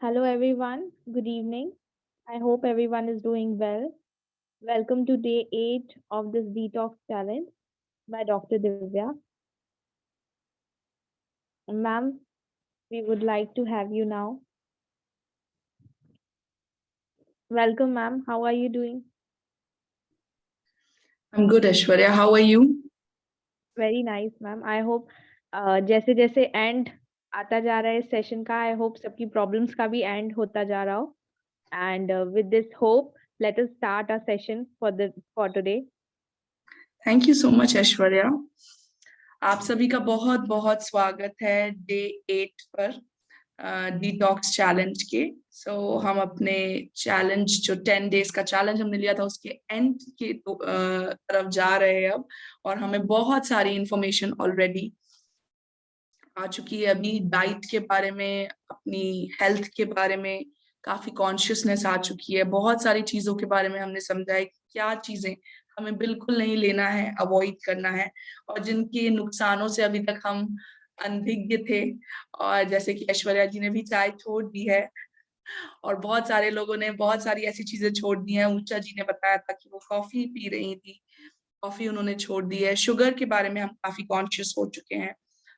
Hello, everyone. Good evening. I hope everyone is doing well. Welcome to day 8 of this detox challenge by Dr. Divya. Ma'am, we would like to have you now. Welcome, ma'am. How are you doing? I'm good, Aishwarya. How are you? Very nice, ma'am. I hope जैसे जैसे and आता जा रहा है इस session का, I hope सबकी problems का भी एंड होता जा रहा हो. And with this hope, let us start our session for today. Thank you so much, Aishwarya. आप सभी का बहुत बहुत स्वागत है डे 8 पर डिटॉक्स चैलेंज के. हम अपने चैलेंज जो 10 डेज का चैलेंज हमने लिया था उसके एंड के तरफ जा रहे हैं अब. और हमें बहुत सारी इंफॉर्मेशन ऑलरेडी आ चुकी है. अभी डाइट के बारे में, अपनी हेल्थ के बारे में काफी कॉन्शियसनेस आ चुकी है. बहुत सारी चीजों के बारे में हमने समझा है कि क्या चीजें हमें बिल्कुल नहीं लेना है, अवॉइड करना है, और जिनके नुकसानों से अभी तक हम अनभिज्ञ थे. और जैसे कि ऐश्वर्या जी ने भी चाय छोड़ दी है, और बहुत सारे लोगों ने बहुत सारी ऐसी चीजें छोड़ दी हैं. ऊषा जी ने बताया था कि वो कॉफी पी रही थी, कॉफी उन्होंने छोड़ दी है. शुगर के बारे में हम काफी कॉन्शियस हो चुके हैं.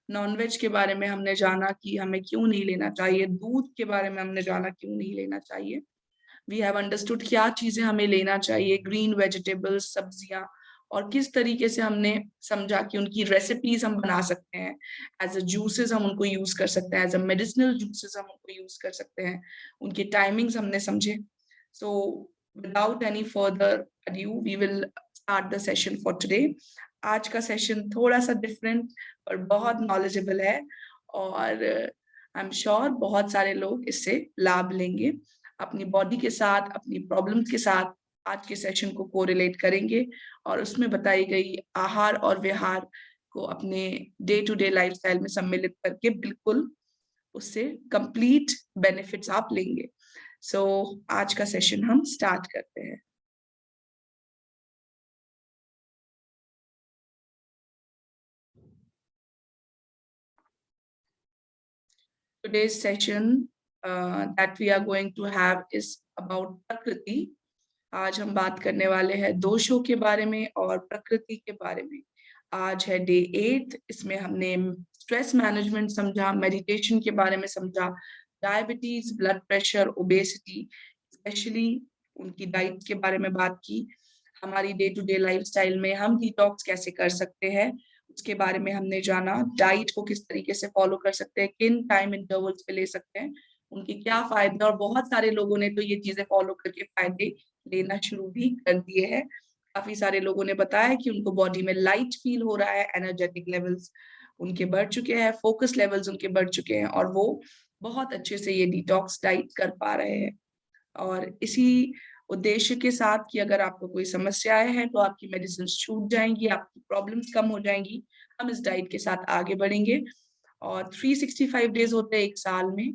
नॉनवेज के बारे में हमने जाना कि हमें क्यों नहीं लेना चाहिए. दूध के बारे में हमने जाना क्यों नहीं लेना चाहिए. वी हैव अंडरस्टूड क्या चीजें हमें लेना चाहिए, ग्रीन वेजिटेबल्स, सब्जियां, और किस तरीके से हमने समझा कि उनकी रेसिपीज हम बना सकते हैं. एज अ जूसेस हम उनको यूज कर सकते हैं, एज अ मेडिसिनल जूसेस हम उनको यूज कर सकते हैं. उनके टाइमिंग्स हमने समझे. So without any further adieu we will start the session for today. आज का सेशन थोड़ा सा डिफरेंट और बहुत नॉलेजेबल है, और आई एम श्योर बहुत सारे लोग इससे लाभ लेंगे. अपनी बॉडी के साथ, अपनी प्रॉब्लम्स के साथ आज के सेशन को कोरिलेट करेंगे, और उसमें बताई गई आहार और विहार को अपने डे टू डे लाइफस्टाइल में सम्मिलित करके बिल्कुल उससे कंप्लीट बेनिफिट्स आप लेंगे. आज का सेशन हम स्टार्ट करते हैं. Today's session that we are going to have is about प्रकृति. आज हम बात करने वाले हैं दोषों के बारे में और प्रकृति के बारे में. आज है डे 8. इसमें हमने स्ट्रेस मैनेजमेंट समझा, मेडिटेशन के बारे में समझा, diabetes, blood pressure, obesity, specially उनकी डाइट के बारे में बात की. हमारी डे टू डे लाइफस्टाइल में हम डिटॉक्स कैसे कर सकते हैं उसके बारे में हमने जाना. डाइट को किस तरीके से फॉलो कर सकते हैं, किन टाइम इंटरवल्स पे ले सकते हैं, उनके क्या फायदे. और बहुत सारे लोगों ने तो ये चीजें फॉलो करके फायदे लेना शुरू भी कर दिए हैं. काफी सारे लोगों ने बताया कि उनको बॉडी में लाइट फील हो रहा है, एनर्जेटिक लेवल्स उनके बढ़ चुके हैं, फोकस लेवल्स उनके बढ़ चुके हैं, और वो बहुत अच्छे से ये डिटॉक्स डाइट कर पा रहे हैं. और इसी उद्देश्य के साथ कि अगर आपको कोई समस्याएं हैं तो आपकी मेडिसिन छूट जाएंगी, आपकी प्रॉब्लम्स कम हो जाएंगी, हम इस डाइट के साथ आगे बढ़ेंगे. और 365 डेज होते हैं एक साल में,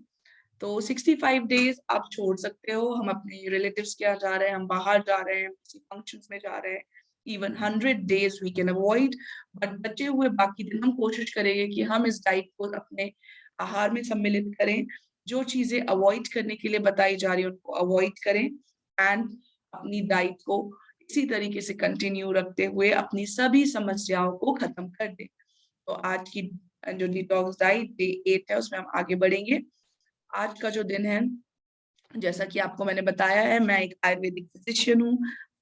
तो 65 डेज आप छोड़ सकते हो. हम अपने रिलेटिव्स के यहाँ जा रहे हैं, हम बाहर जा रहे हैं, किसी फंक्शंस में जा रहे हैं, even 100 days we can avoid. But बचे हुए बाकी दिन हम कोशिश करेंगे कि हम इस डाइट को अपने आहार में सम्मिलित करें. जो चीजें अवॉइड करने के लिए बताई जा रही है उनको अवॉइड करें, एंड अपनी डाइट को इसी तरीके से कंटिन्यू रखते हुए अपनी सभी समस्याओं को खत्म कर दें. तो आज की जो डिटॉक्स डाइट डे 8 है उसमें हम आगे बढ़ेंगे. आज का जो दिन है, जैसा कि आपको मैंने बताया है, मैं एक आयुर्वेदिक फिजिशियन हूँ.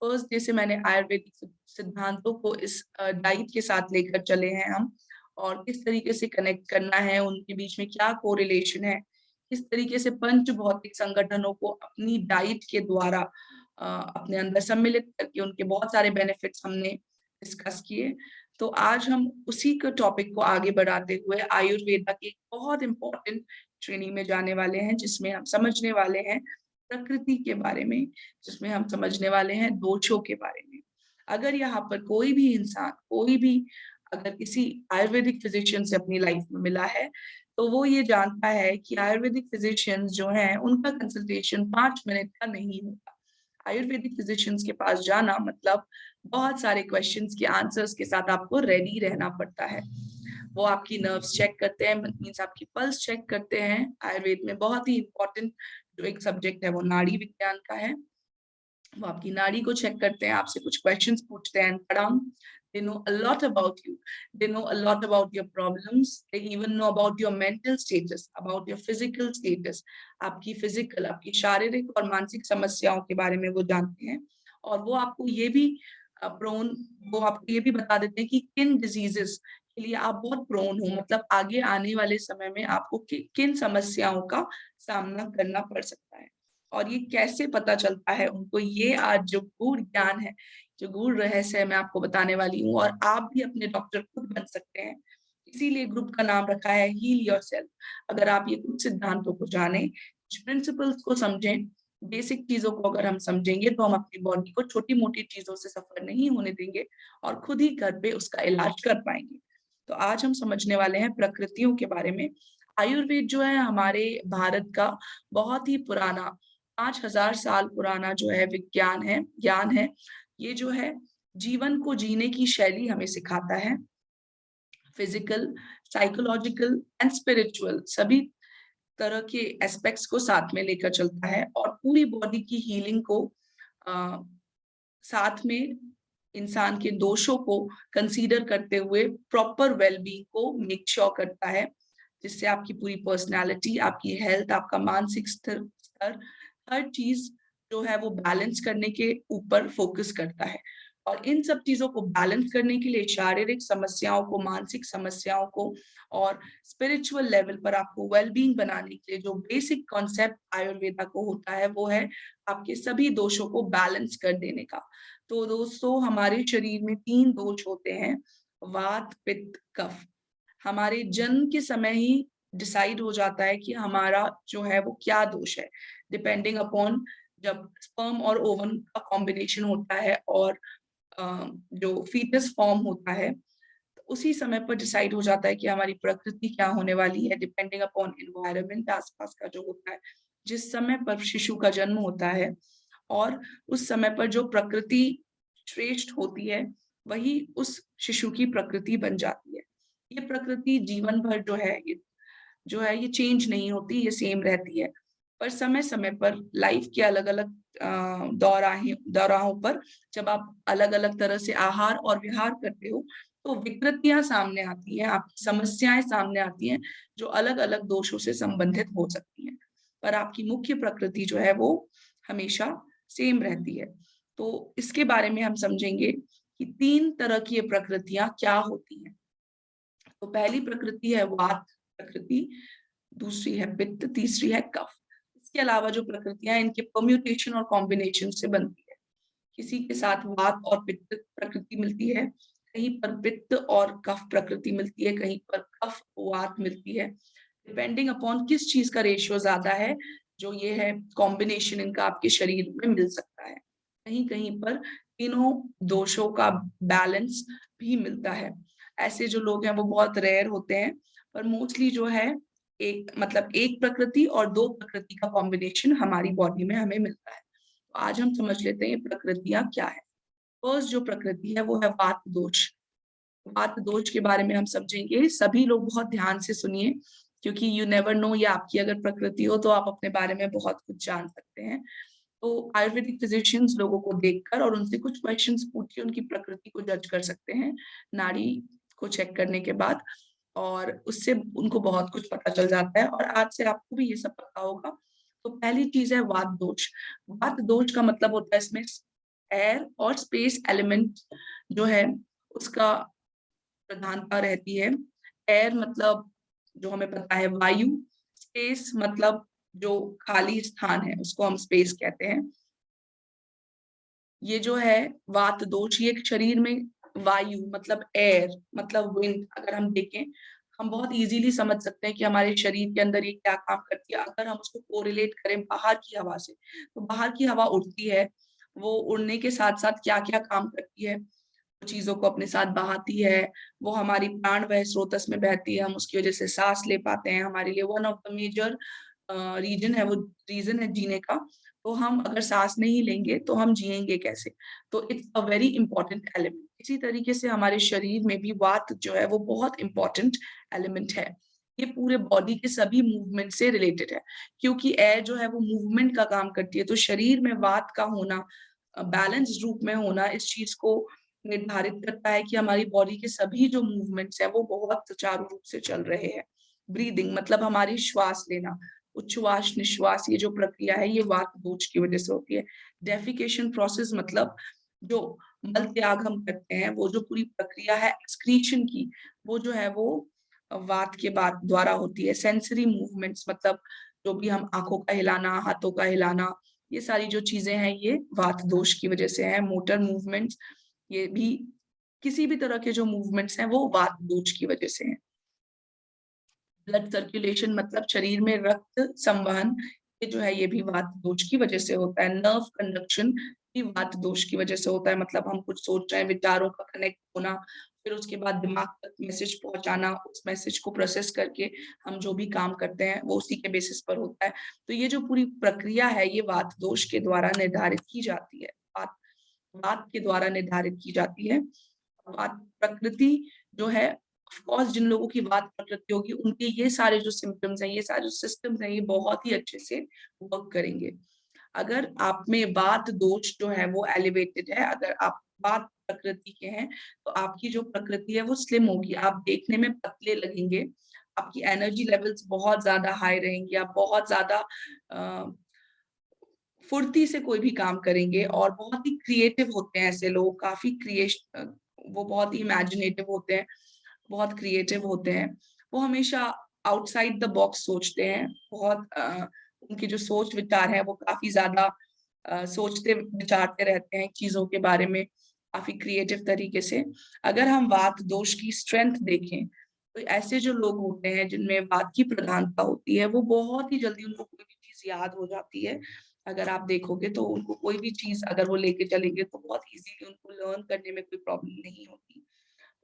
फर्स्ट डे से मैंने आयुर्वेदिक सिद्धांतों को इस डाइट के साथ लेकर चले हैं हम, और किस तरीके से कनेक्ट करना है, उनके बीच में क्या कोरिलेशन है, किस तरीके से पंच भौतिक संगठनों को अपनी डाइट के द्वारा अपने अंदर सम्मिलित करके उनके बहुत सारे बेनिफिट्स हमने डिस्कस किए. तो आज हम उसी के टॉपिक को आगे बढ़ाते हुए आयुर्वेदा की एक बहुत इंपॉर्टेंट श्रेणी में जाने वाले हैं, जिसमें हम समझने वाले हैं प्रकृति के बारे में, जिसमें हम समझने वाले हैं दोषों के बारे में. अगर यहाँ पर कोई भी इंसान, कोई भी अगर किसी आयुर्वेदिक फिजिशियन से अपनी लाइफ में मिला है, तो वो ये जानता है कि आयुर्वेदिक फिजिशियंस जो हैं उनका कंसल्टेशन 5 मिनट का नहीं होता. आयुर्वेदिक फिजिशियंस के पास जाना मतलब बहुत सारे क्वेश्चंस के आंसर्स के साथ आपको रेडी रहना पड़ता है। वो आपकी नर्व्स चेक करते हैं, मीन्स आपकी पल्स चेक करते हैं। आयुर्वेद में बहुत ही इंपॉर्टेंट जो एक सब्जेक्ट है वो नाड़ी विज्ञान का है। वो आपकी नाड़ी को चेक करते हैं, आपसे कुछ क्वेश्चंस पूछते हैं, पढ़ाऊं। They know a lot about you. They know a lot about your problems. They even know about your mental status, about your physical status. आपकी फिजिकल, आपकी शारीरिक और मानसिक समस्याओं के बारे में वो जानते हैं। और वो आपको ये भी वो आपको ये भी बता देते हैं कि किन डिजीजेस के लिए आप बहुत प्रोन हो, मतलब आगे आने वाले समय में आपको किन समस्याओं का सामना करना पड़ सकता है। और ये कैसे पता चलता है उनको, ये आज जो गूढ़ ज्ञान है, जो गूढ़ रहस्य है, मैं आपको बताने वाली हूँ। और आप भी अपने डॉक्टर खुद बन सकते हैं। इसीलिए ग्रुप का नाम रखा है हील योरसेल्फ। अगर आप ये कुछ सिद्धांतों को जानें, कुछ प्रिंसिपल्स को समझें, बेसिक चीजों को अगर हम समझेंगे, तो हम अपनी बॉडी को छोटी मोटी चीजों से सफर नहीं होने देंगे और खुद ही घर पे उसका इलाज कर पाएंगे। तो आज हम समझने वाले हैं प्रकृतियों के बारे में। आयुर्वेद जो है हमारे भारत का बहुत ही पुराना 5000 साल पुराना जो है विज्ञान है, ज्ञान है। ये जो है जीवन को जीने की शैली हमें सिखाता है। फिजिकल, साइकोलॉजिकल एंड स्पिरिचुअल सभी तरह के एस्पेक्ट्स को साथ में लेकर चलता है और पूरी बॉडी की हीलिंग को साथ में इंसान के दोषों को कंसीडर करते हुए प्रॉपर वेलबींग को मेक श्योर करता है, जिससे आपकी पूरी पर्सनालिटी, आपकी हेल्थ, आपका मानसिक स्तर, हर चीज जो है वो बैलेंस करने के ऊपर फोकस करता है। और इन सब चीजों को बैलेंस करने के लिए शारीरिक समस्याओं को, मानसिक समस्याओं को और स्पिरिचुअल लेवल पर आपको वेलबींग बनाने के लिए जो बेसिक कॉन्सेप्ट आयुर्वेदा को होता है वो है आपके सभी दोषों को बैलेंस कर देने का। तो दोस्तों, हमारे शरीर में 3 दोष होते हैं, वात, पित्त, कफ। हमारे जन्म के समय ही डिसाइड हो जाता है कि हमारा जो है वो क्या दोष है, डिपेंडिंग अपॉन जब स्पर्म और ओवम का कॉम्बिनेशन होता है और जो फीटस फॉर्म होता है, तो उसी समय पर डिसाइड हो जाता है कि हमारी प्रकृति क्या होने वाली है, डिपेंडिंग अपॉन एनवायरनमेंट आसपास का जो होता है। जिस समय पर शिशु का जन्म होता है और उस समय पर जो प्रकृति श्रेष्ठ होती है, वही उस शिशु की प्रकृति बन जाती है। ये प्रकृति जीवन भर ये चेंज नहीं होती, ये सेम रहती है। पर समय समय पर लाइफ के अलग अलग दौराहों पर जब आप अलग अलग तरह से आहार और विहार करते हो, तो विकृतियां सामने आती हैं, आपकी समस्याएं सामने आती हैं, जो अलग अलग दोषों से संबंधित हो सकती हैं। पर आपकी मुख्य प्रकृति जो है वो हमेशा सेम रहती है। तो इसके बारे में हम समझेंगे कि 3 तरह की ये प्रकृतियां क्या होती हैं। तो पहली प्रकृति है वात प्रकृति, दूसरी है पित्त, तीसरी है कफ। इसके अलावा जो प्रकृतियां इनके परम्यूटेशन और कॉम्बिनेशन से बनती है। किसी के साथ वात और पित्त प्रकृति मिलती है, कहीं पर पित्त और कफ प्रकृति मिलती है, कहीं पर कफ वात मिलती है। डिपेंडिंग अपॉन किस चीज का रेशियो ज्यादा है, जो ये है कॉम्बिनेशन इनका आपके शरीर में मिल सकता है। कहीं कहीं पर तीनों दोषों का बैलेंस भी मिलता है। ऐसे जो लोग हैं वो बहुत रेयर होते हैं, पर मोस्टली जो है एक प्रकृति और 2 प्रकृति का कॉम्बिनेशन हमारी बॉडी में हमें मिलता है। तो आज हम समझ लेते हैं ये प्रकृतियां क्या है। फर्स्ट जो प्रकृति है वो है वात दोष। वात दोष के बारे में हम समझेंगे। सभी लोग बहुत ध्यान से सुनिए, क्योंकि यू नेवर नो, ये आपकी अगर प्रकृति हो तो आप अपने बारे में बहुत कुछ जान सकते हैं। तो आयुर्वेदिक फिजिशियंस लोगों को देखकर और उनसे कुछ क्वेश्चंस पूछ के उनकी प्रकृति को जज कर सकते हैं, नाड़ी को चेक करने के बाद, और उससे उनको बहुत कुछ पता चल जाता है। और आज से आपको भी ये सब पता होगा। तो पहली चीज है वात दोष। वात दोष का मतलब होता है इसमें एयर और स्पेस एलिमेंट जो है उसका प्रधानता रहती है। एयर मतलब जो हमें पता है वायु, स्पेस मतलब जो खाली स्थान है उसको हम स्पेस कहते हैं। ये जो है वात दोष, ये शरीर में वायु मतलब एयर मतलब विंड, अगर हम देखें हम बहुत इजीली समझ सकते हैं कि हमारे शरीर के अंदर ये क्या काम करती है। अगर हम उसको कोरिलेट करें बाहर की हवा से, तो बाहर की हवा उड़ती है, वो उड़ने के साथ साथ क्या क्या काम करती है, चीजों को अपने साथ बहाती है, वो हमारी प्राणवायु स्रोतस में बहती है, हम उसकी वजह से सांस ले पाते हैं। हमारे लिए one of the major reason है, वो रीजन है जीने का, तो हम अगर सांस नहीं लेंगे तो हम जिएंगे कैसे? तो it's a very important element. इसी तरीके से हमारे शरीर में भी वात जो है वो बहुत इंपॉर्टेंट एलिमेंट है। ये पूरे बॉडी के सभी मूवमेंट से रिलेटेड है, क्योंकि एयर जो है वो मूवमेंट का काम करती है। तो शरीर में वात का होना, बैलेंस रूप में होना, इस चीज को निर्धारित करता है कि हमारी बॉडी के सभी जो मूवमेंट्स हैं वो बहुत सुचारू रूप से चल रहे हैं। ब्रीदिंग मतलब हमारी श्वास लेना, उच्छ्वास निश्वास, ये जो प्रक्रिया है ये वात दोष की वजह से होती है। डेफिकेशन प्रोसेस मतलब जो मल त्याग हम करते हैं, वो जो पूरी प्रक्रिया है एक्सक्रीशन की, वो जो है वो वात के बाद द्वारा होती है। सेंसरी मूवमेंट्स मतलब जो भी हम आंखों का हिलाना, हाथों का हिलाना, ये सारी जो चीजें हैं ये वात दोष की वजह से है। मोटर मूवमेंट्स, ये भी किसी भी तरह के जो मूवमेंट्स हैं वो वात दोष की वजह से हैं। ब्लड सर्कुलेशन मतलब शरीर में रक्त संवहन, ये जो है ये भी वात दोष की वजह से होता है। नर्व कंडक्शन भी वात दोष की वजह से होता है, मतलब हम कुछ सोच रहे हैं, विचारों का कनेक्ट होना, फिर उसके बाद दिमाग तक मैसेज पहुंचाना, उस मैसेज को प्रोसेस करके हम जो भी काम करते हैं वो उसी के बेसिस पर होता है। तो ये जो पूरी प्रक्रिया है ये वात दोष के द्वारा निर्धारित की जाती है, वात वात के द्वारा निर्धारित की जाती है। वात प्रकृति जो है, ऑफ कोर्स जिन लोगों की वात प्रकृति होगी उनके ये सारे जो सिम्पटम्स हैं, ये सारे जो सिस्टम्स हैं, ये बहुत ही अच्छे से वर्क करेंगे। अगर आप में वात दोष जो है वो एलिवेटेड है, अगर आप वात प्रकृति के हैं, तो आपकी जो प्रकृति है वो स्लिम होगी, आप देखने में पतले लगेंगे, आपकी एनर्जी लेवल्स बहुत ज्यादा हाई रहेंगी, आप बहुत ज्यादा फुर्ती से कोई भी काम करेंगे और बहुत ही क्रिएटिव होते हैं ऐसे लोग, काफी वो बहुत ही इमेजिनेटिव होते हैं, बहुत क्रिएटिव होते हैं। वो हमेशा आउटसाइड द बॉक्स सोचते हैं, बहुत उनकी जो सोच विचार है वो काफी ज्यादा सोचते विचारते रहते हैं चीजों के बारे में, काफी क्रिएटिव तरीके से। अगर हम वात दोष की स्ट्रेंथ देखें, तो ऐसे जो लोग होते हैं जिनमें वात की प्रधानता होती है, वो बहुत ही जल्दी उनको कोई भी चीज याद हो जाती है। अगर आप देखोगे तो उनको कोई भी चीज अगर वो लेके चलेंगे तो बहुत इजीली उनको लर्न करने में कोई प्रॉब्लम नहीं होती।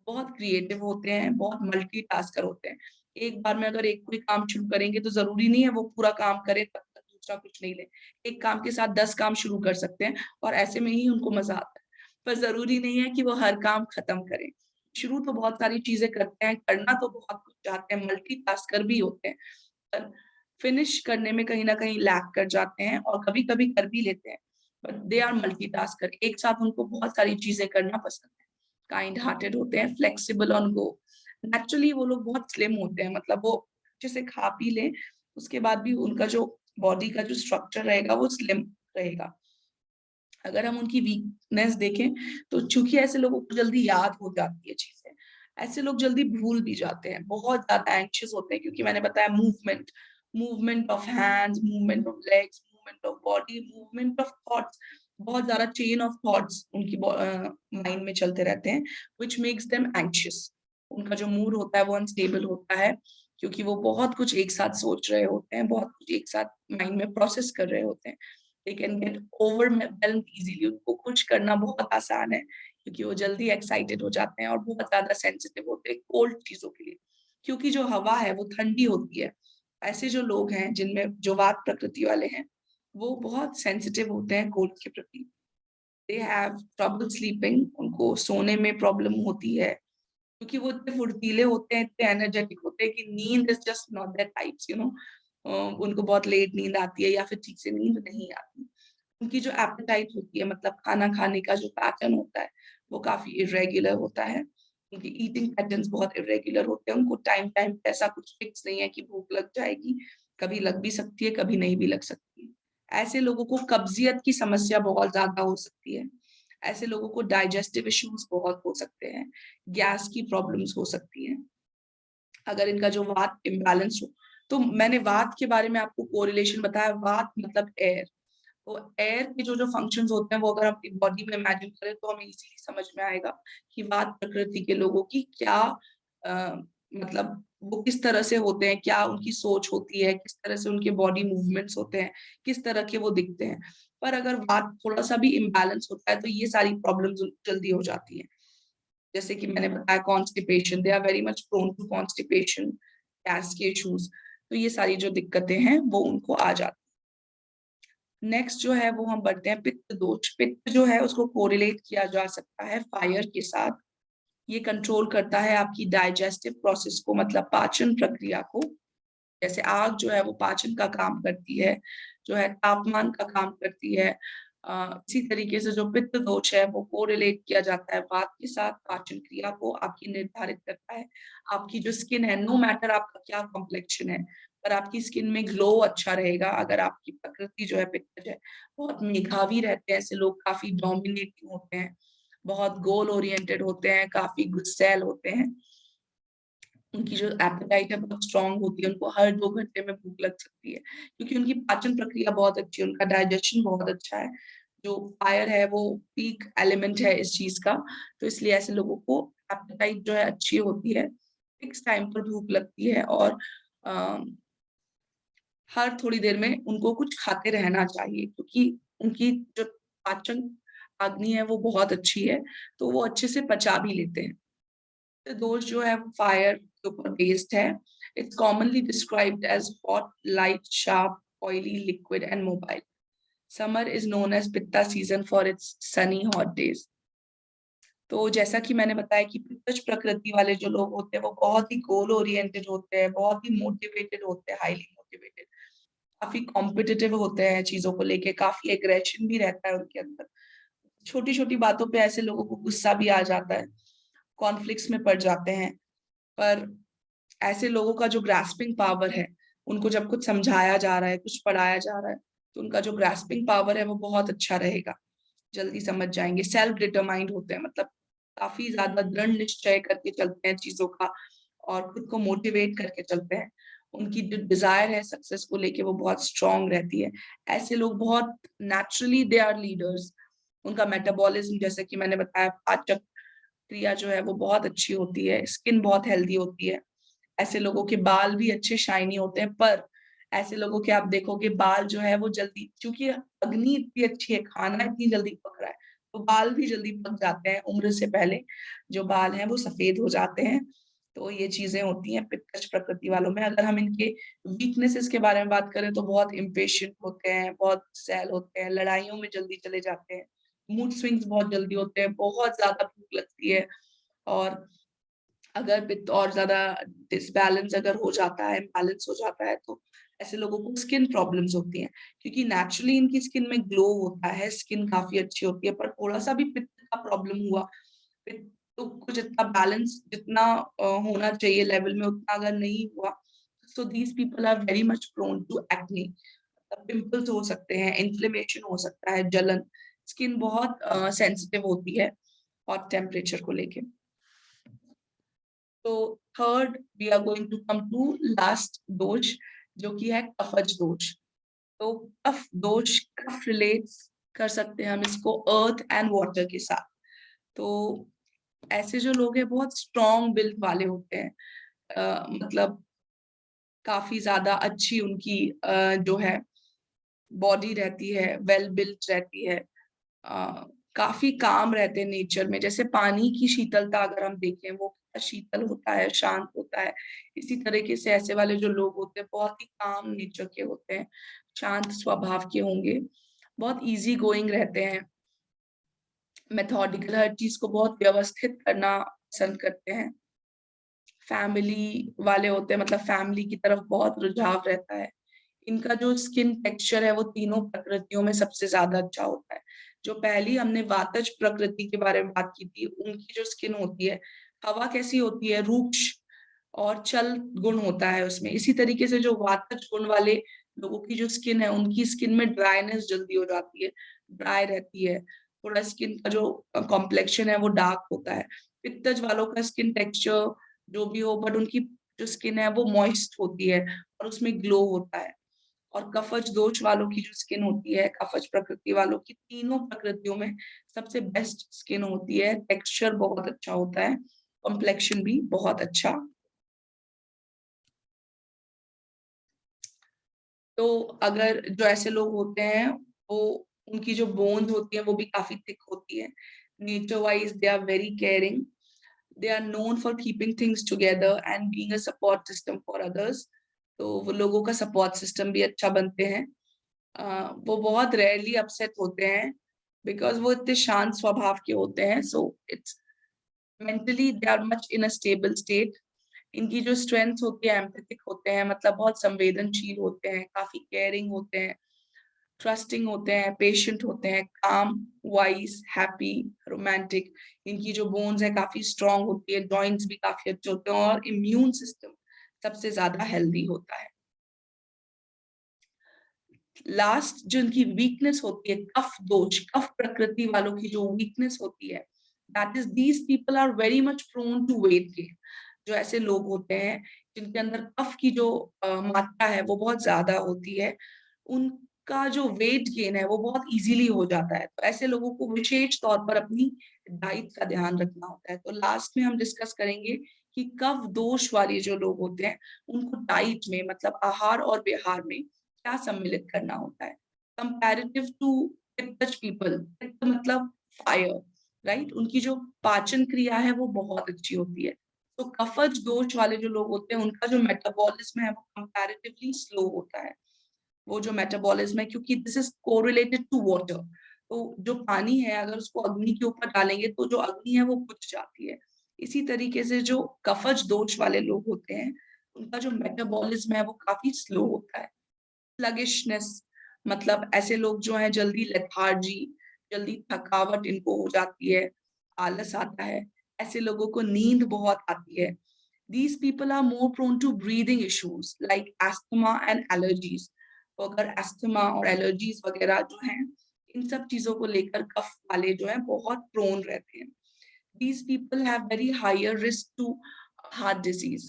बहुत क्रिएटिव होते हैं, बहुत मल्टीटास्कर होते हैं। एक बार में अगर एक कोई काम शुरू करेंगे तो ज़रूरी नहीं है वो पूरा काम करें तब तक दूसरा कुछ नहीं ले। एक काम के साथ 10 काम शुरू कर सकते हैं और ऐसे में ही उनको मज़ा आता है। पर ज़रूरी नहीं है कि वो हर काम खत्म करें। शुरू तो बहुत सारी चीज़ें करते हैं, करना तो बहुत कुछ चाहते हैं, मल्टीटास्कर भी होते हैं। पर फिनिश करने में कहीं न कहीं लैग कर जाते हैं और कभी-कभी कर भी लेते हैं। बट दे आर मल्टीटास्कर, एक साथ उनको बहुत सारी चीज़ें करना पसंद है। काइंड हार्टेड होते हैं, फ्लेक्सिबल ऑन गो। नेचुरली वो लोग बहुत स्लिम होते हैं, मतलब वो अच्छे से खा पी लें, उसके बाद भी उनका जो बॉडी का जो स्ट्रक्चर रहेगा वो स्लिम रहेगा। अगर हम उनकी वीकनेस देखें, तो चूँकि ऐसे लोगों को जल्दी याद हो जाती है चीज़ें, ऐसे लोग जल्दी भूल भी जाते हैं, बहुत ज़्यादा एंग्ज़ियस होते हैं, क्योंकि मैंने बताया movement, movement of hands, movement of legs, movement of body, movement of thoughts, बहुत ज़्यादा चेन ऑफ थॉट्स उनकी माइंड में चलते रहते हैं, व्हिच मेक्स देम एंग्ज़ियस। उनका जो मूड होता है वो अनस्टेबल होता है, क्योंकि वो बहुत कुछ एक साथ सोच रहे होते हैं, बहुत कुछ एक साथ माइंड में प्रोसेस कर रहे होते हैं। They can get overwhelmed easily, उनको खुश करना बहुत आसान है, क्योंकि वो जल्दी एक्साइटेड हो जाते हैं और बहुत ज्यादा सेंसिटिव होते हैं कोल्ड चीजों के लिए, क्योंकि जो हवा है वो ठंडी होती है। ऐसे जो लोग हैं जिनमें जो वात प्रकृति वाले हैं, वो बहुत सेंसिटिव होते हैं कोल्ड के प्रति। दे हैव ट्रबल स्लीपिंग, उनको सोने में प्रॉब्लम होती है, क्योंकि वो इतने फुर्तीले होते हैं, इतने एनर्जेटिक होते हैं कि नींद is just not there types, you know. उनको बहुत लेट नींद आती है या फिर ठीक से नींद नहीं आती। उनकी जो एपेटाइट होती है, मतलब खाना खाने का जो पैटर्न होता है, वो काफ़ी इर्रेगुलर होता है। उनकी ईटिंग पैटर्न्स बहुत इर्रेगुलर होते हैं, उनको टाइम-टाइम पे ऐसा कुछ फिक्स नहीं है कि भूख लग जाएगी, कभी लग भी सकती है, कभी नहीं भी लग सकती है। ऐसे लोगों को कब्ज़ियत की समस्या बहुत ज़्यादा हो सकती है। ऐसे लोगों को डाइजेस्टिव इश्यूज़ बहुत हो सकते हैं, गैस की प्रॉब्लम्स हो सकती हैं, अगर इनका जो वात इम्बैलेंस हो। तो मैंने वात के बारे में आपको कोरिलेशन बताया, वात मतलब एयर। तो एयर के जो फंक्शंस होते हैं वो अगर अपनी बॉडी में इमेजिन करें तो हमें इजीली समझ में आएगा कि वात प्रकृति के लोगों की क्या मतलब वो किस तरह से होते हैं, क्या उनकी सोच होती है, किस तरह से उनके बॉडी मूवमेंट्स होते हैं, किस तरह के वो दिखते हैं। पर अगर वात थोड़ा-सा भी इम्बैलेंस होता है तो ये सारी प्रॉब्लम्स जल्दी हो जाती हैं। जैसे कि मैंने बताया constipation, they are very much prone to constipation, gas के इश्यूज, तो ये सारी जो दिक्कतें हैं वो उनको आ जाती नेक्स्ट जो है वो हम बढ़ते हैं पित्त दोष। पित्त जो है उसको कोरिलेट किया जा सकता है फायर के साथ। ये कंट्रोल करता है आपकी डाइजेस्टिव प्रोसेस को, मतलब पाचन प्रक्रिया को। जैसे आग जो है वो पाचन का काम करती है, जो है तापमान का काम करती है। इसी तरीके से जो पित्त दोष है वो कोरिलेट किया जाता है वात के साथ, पाचन क्रिया को आपकी निर्धारित करता है। आपकी जो स्किन है, नो मैटर आपका क्या कॉम्प्लेक्शन है, पर आपकी स्किन में ग्लो अच्छा रहेगा अगर आपकी प्रकृति जो है पित्तज है। बहुत मेधावी रहते हैं ऐसे लोग, काफी डोमिनेटिंग होते हैं, बहुत गोल ओरिएंटेड होते हैं, काफी गुस्सैल होते हैं। उनकी जो एपेटाइट है बहुत स्ट्रांग होती है, उनको हर 2 घंटे में भूख लग सकती है, क्योंकि उनकी पाचन प्रक्रिया बहुत अच्छी है, उनका डाइजेशन बहुत अच्छा है। जो फायर है वो पीक एलिमेंट है इस चीज का, तो इसलिए ऐसे लोगों को एपेटाइट जो है अच्छी होती है, फिक्स टाइम पर भूख लगती है, और हर थोड़ी देर में उनको कुछ खाते रहना चाहिए, क्योंकि उनकी जो पाचन अग्नि है वो बहुत अच्छी है, तो वो अच्छे से पचा भी लेते हैं। दोष जो है फायर के ऊपर बेस्ड है। It's commonly described as hot, light, sharp, oily, liquid and mobile. Summer is known as pitta season for its sunny hot days. तो जैसा कि मैंने बताया कि पित्तज प्रकृति वाले जो लोग होते हैं वो बहुत ही गोल ओरिएंटेड होते हैं, बहुत ही मोटिवेटेड होते हैं, हाईली मोटिवेटेड, काफी कॉम्पिटिटिव होते हैं चीजों को लेके, काफी एग्रेशन भी रहता है उनके अंदर। छोटी छोटी बातों पे ऐसे लोगों को गुस्सा भी आ जाता है, कॉन्फ्लिक्ट्स में पड़ जाते हैं। पर ऐसे लोगों का जो ग्रास्पिंग पावर है, उनको जब कुछ समझाया जा रहा है, कुछ पढ़ाया जा रहा है, तो उनका जो ग्रास्पिंग पावर है वो बहुत अच्छा रहेगा, जल्दी समझ जाएंगे। सेल्फ डिटरमाइंड होते हैं, मतलब काफी ज्यादा दृढ़ निश्चय करके चलते हैं चीजों का, और खुद को मोटिवेट करके चलते हैं। उनकी जो डिजायर है सक्सेस को लेके वो बहुत स्ट्रांग रहती है। ऐसे लोग बहुत नेचुरली दे आर लीडर्स। उनका मेटाबॉलिज्म, जैसे कि मैंने बताया, पाचक क्रिया जो है वो बहुत अच्छी होती है, स्किन बहुत हेल्दी होती है। ऐसे लोगों के बाल भी अच्छे शाइनी होते हैं, पर ऐसे लोगों के आप देखोगे बाल जो है वो जल्दी, क्योंकि अग्नि इतनी अच्छी है, खाना इतनी जल्दी पक रहा है, तो बाल भी जल्दी पक जाते हैं उम्र से पहले, जो बाल हैं वो सफेद हो जाते हैं। तो ये चीजें होती हैं पित्तज प्रकृति वालों में। अगर हम इनके वीकनेसेस के बारे में बात करें तो बहुत इम्पेशेंट होते हैं, बहुत सैल होते हैं, लड़ाइयों में जल्दी चले जाते हैं, मूड स्विंग्स बहुत जल्दी होते हैं, बहुत ज्यादा भूख लगती है। और अगर पित्त और ज्यादा डिसबैलेंस अगर हो जाता है, इम्बैलेंस हो जाता है, तो ऐसे लोगों को स्किन प्रॉब्लम्स होती हैं, क्योंकि नेचुरली इनकी स्किन में ग्लो होता है, स्किन काफी अच्छी होती है, पर थोड़ा सा भी पित्त का प्रॉब्लम हुआ, पित्त को जितना बैलेंस, जितना होना चाहिए लेवल में, उतना अगर नहीं हुआ, so these people are very much prone to acne. Pimples हो सकते हैं, इन्फ्लेमेशन हो सकता है, जलन, स्किन बहुत सेंसिटिव होती है हॉट टेम्परेचर को लेके। तो third we are going to come to last dosha, जो कि है कफज दोष। तो कफ दोष, कफ रिलेट्स कर सकते हैं हम इसको अर्थ एंड वाटर के साथ। तो ऐसे जो लोग हैं बहुत स्ट्रॉन्ग बिल्ड वाले होते हैं, मतलब काफी ज्यादा अच्छी उनकी जो है बॉडी रहती है, वेल बिल्ट रहती है, काफी काम रहते हैं नेचर में। जैसे पानी की शीतलता अगर हम देखें, वो कितना शीतल होता है, शांत होता है, इसी तरीके से ऐसे वाले जो लोग होते हैं बहुत ही काम नेचर के होते हैं, शांत स्वभाव के होंगे, बहुत इजी गोइंग रहते हैं, मेथोडिकल, हर चीज को बहुत व्यवस्थित करना पसंद करते हैं, फैमिली वाले होते हैं, मतलब फैमिली की तरफ बहुत रुझाव रहता है। इनका जो स्किन टेक्सचर है वो तीनों प्रकृतियों में सबसे ज्यादा अच्छा होता है। जो पहली हमने वातज प्रकृति के बारे में बात की थी, उनकी जो स्किन होती है, हवा कैसी होती है, रूक्ष और चल गुण होता है उसमें। इसी तरीके से जो वातज गुण वाले लोगों की जो स्किन है, उनकी स्किन में ड्राइनेस जल्दी हो जाती है, ड्राई रहती है, थोड़ा स्किन का जो कॉम्प्लेक्शन है वो डार्क होता है। पित्तज वालों का स्किन टेक्सचर जो भी हो, बट उनकी जो स्किन है वो मॉइस्ट होती है और उसमें ग्लो होता है। और कफज दोष वालों की जो स्किन होती है, कफज प्रकृति वालों की, तीनों प्रकृतियों में सबसे बेस्ट स्किन होती है, टेक्सचर बहुत अच्छा होता है, कॉम्प्लेक्शन भी बहुत अच्छा। तो अगर जो ऐसे लोग होते हैं, वो उनकी जो बोन्स होती है वो भी काफी थिक होती है। Nature wise they are very caring, they are known for keeping things together and being a support system for others। तो वो लोगों का सपोर्ट सिस्टम भी अच्छा बनते हैं। वो बहुत रेयरली अपसेट होते हैं बिकॉज वो इतने शांत स्वभाव के होते हैं. So it's mentally they are much in a stable state. इनकी जो स्ट्रेंथ होती है एम्पैथिक होते हैं, मतलब बहुत संवेदनशील होते हैं, काफी केयरिंग होते हैं, ट्रस्टिंग होते हैं, पेशेंट होते हैं, काम, वाइज, हैप्पी, रोमांटिक. इनकी जो बोन्स है काफी स्ट्रांग होती है, जॉइंट्स भी काफी अच्छे होते हैं और इम्यून सिस्टम सबसे ज्यादा हेल्दी होता है. लास्ट जो इनकी वीकनेस होती है, कफ दोष, कफ प्रकृति वालों की जो वीकनेस होती है, that is these people are very much prone to weight gain. जो ऐसे लोग होते हैं जिनके अंदर कफ की जो मात्रा है वो बहुत ज्यादा होती है, उनका जो वेट गेन है वो बहुत इजीली हो जाता है. तो ऐसे लोगों को विशेष तौर पर अपनी डाइट का ध्यान रखना होता है. तो लास्ट में हम डिस्कस करेंगे कि कफ दोष वाले जो लोग होते हैं उनको डाइट में, मतलब आहार और विहार में क्या सम्मिलित करना होता है. कंपैरेटिव टू पित्तज पीपल, पित्त मतलब फायर, राइट, उनकी जो पाचन क्रिया है वो बहुत अच्छी होती है. तो कफज दोष वाले जो लोग होते हैं उनका जो मेटाबॉलिज्म है वो कंपैरेटिवली स्लो होता है. वो जो मेटाबॉलिज्म है, क्योंकि this is correlated to water, तो जो पानी है अगर उसको अग्नि के ऊपर डालेंगे तो जो अग्नि है वो बुझ जाती है. इसी तरीके से जो कफज दोष वाले लोग होते हैं उनका जो मेटाबॉलिज्म है वो काफी स्लो होता है. स्लगिशनेस, मतलब ऐसे लोग जो हैं जल्दी लेथार्जी, जल्दी थकावट इनको हो जाती है, आलस आता है. ऐसे लोगों को नींद बहुत आती है. These people are more prone to breathing issues like asthma and allergies. तो अगर अस्थमा और एलर्जीज वगैरह जो हैं, इन सब चीजों को लेकर कफ वाले जो हैं बहुत प्रोन रहते हैं. These people have very higher risk to heart disease,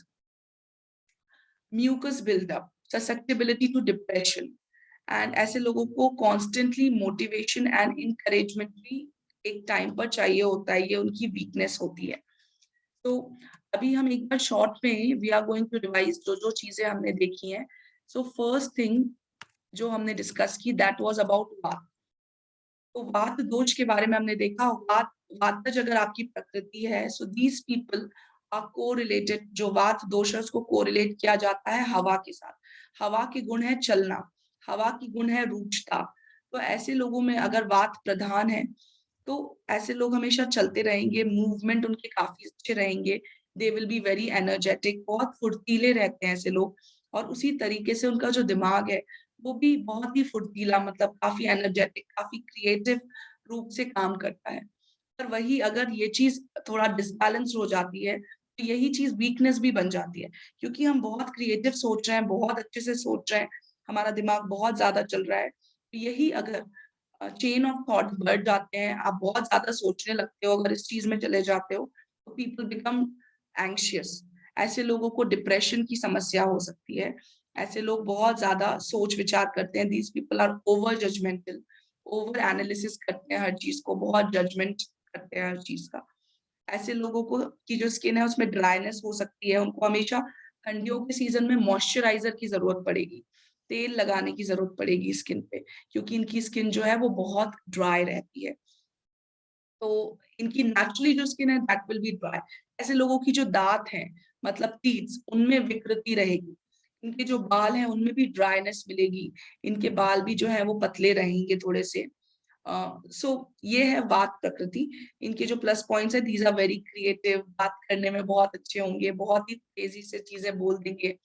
mucus buildup, susceptibility to depression. And ऐसे लोगों को कॉन्स्टेंटली मोटिवेशन एंड इंकरेजमेंट भी एक टाइम पर चाहिए होता है, ये उनकी वीकनेस होती है. तो अभी हम एक बार शॉर्ट में we are going to revise जो जो चीजें हमने देखी हैं. सो फर्स्ट थिंग जो हमने डिस्कस की दैट वाज अबाउट वात. तो वात दोष के बारे में हमने देखा. वात, वातज अगर आपकी प्रकृति है, so these people are correlated. जो वात दोष है उसको कोरिलेट किया जाता है हवा के साथ. हवा के गुण है चलना, हवा की गुण है रुचता. तो ऐसे लोगों में अगर वात प्रधान है तो ऐसे लोग हमेशा चलते रहेंगे, मूवमेंट उनके काफी अच्छे रहेंगे, they will be very energetic, बहुत फुर्तीले रहते हैं ऐसे लोग. और उसी तरीके से उनका जो दिमाग है वो भी बहुत ही फुर्तीला, मतलब काफी एनर्जेटिक, काफी क्रिएटिव रूप से काम करता है. पर वही अगर ये चीज थोड़ा डिसबैलेंस हो जाती है तो यही चीज वीकनेस भी बन जाती है, क्योंकि हम बहुत क्रिएटिव सोच रहे हैं, बहुत अच्छे से सोच रहे हैं, हमारा दिमाग बहुत ज्यादा चल रहा है. तो यही अगर चेन ऑफ थॉट बढ़ जाते हैं, आप बहुत ज्यादा सोचने लगते हो, अगर इस चीज में चले जाते हो तो पीपल बिकम एंग्शियस. ऐसे लोगों को डिप्रेशन की समस्या हो सकती है. ऐसे लोग बहुत ज्यादा सोच विचार करते हैं. These people are over judgmental, over analysis करते हैं हर चीज को, बहुत जजमेंट करते हैं हर चीज का. ऐसे लोगों को की जो स्किन है उसमें ड्राइनेस हो सकती है. उनको हमेशा ठंडियों के सीजन में मॉइस्चराइजर की जरूरत पड़ेगी, तेल लगाने की जरूरत पड़ेगी स्किन पे, क्योंकि इनकी स्किन जो है वो बहुत ड्राई रहती है. तो इनकी नेचुरली जो स्किन है दैट विल बी ड्राई. ऐसे लोगों की जो दांत हैं, मतलब टीथ, उनमें विकृति रहेगी. इनके जो बाल हैं उनमें भी ड्राइनेस मिलेगी. इनके बाल भी जो है वो पतले रहेंगे थोड़े से. सो ये है वात प्रकृति. इनके जो प्लस पॉइंट्स है, दीज आर वेरी क्रिएटिव, बात करने में बहुत अच्छे होंगे, बहुत ही तेजी से चीजें बोल देंगे.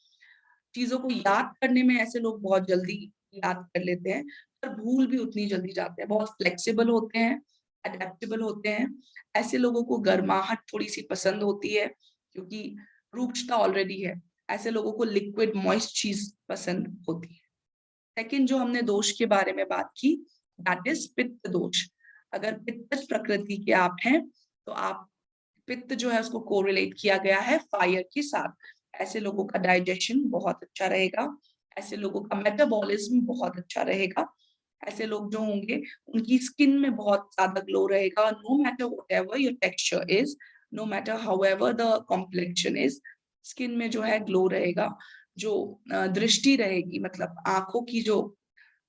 चीजों को याद करने में ऐसे लोग बहुत जल्दी याद कर लेते हैं, पर भूल भी उतनी जल्दी जाते हैं. बहुत फ्लेक्सिबल होते हैं, अडेप्टेबल होते हैं. ऐसे लोगों को गर्माहट थोड़ी सी पसंद होती है क्योंकि रुक्षता ऑलरेडी है. ऐसे लोगों को लिक्विड मॉइस्ट चीज पसंद होती है. सेकंड जो हमने दोष के बारे में बात की, दैट इज पित्त दोष. अगर पित्तज प्रकृति के आप हैं तो आप, पित्त जो है उसको कोरिलेट किया गया है फायर के साथ. ऐसे लोगों का डाइजेशन बहुत अच्छा रहेगा, ऐसे लोगों का मेटाबॉलिज्म बहुत अच्छा रहेगा. ऐसे लोग जो होंगे उनकी स्किन में बहुत ज्यादा ग्लो रहेगा. No matter whatever your texture is, no matter however the complexion is, skin में जो है ग्लो रहेगा. जो दृष्टि रहेगी, मतलब आंखों की जो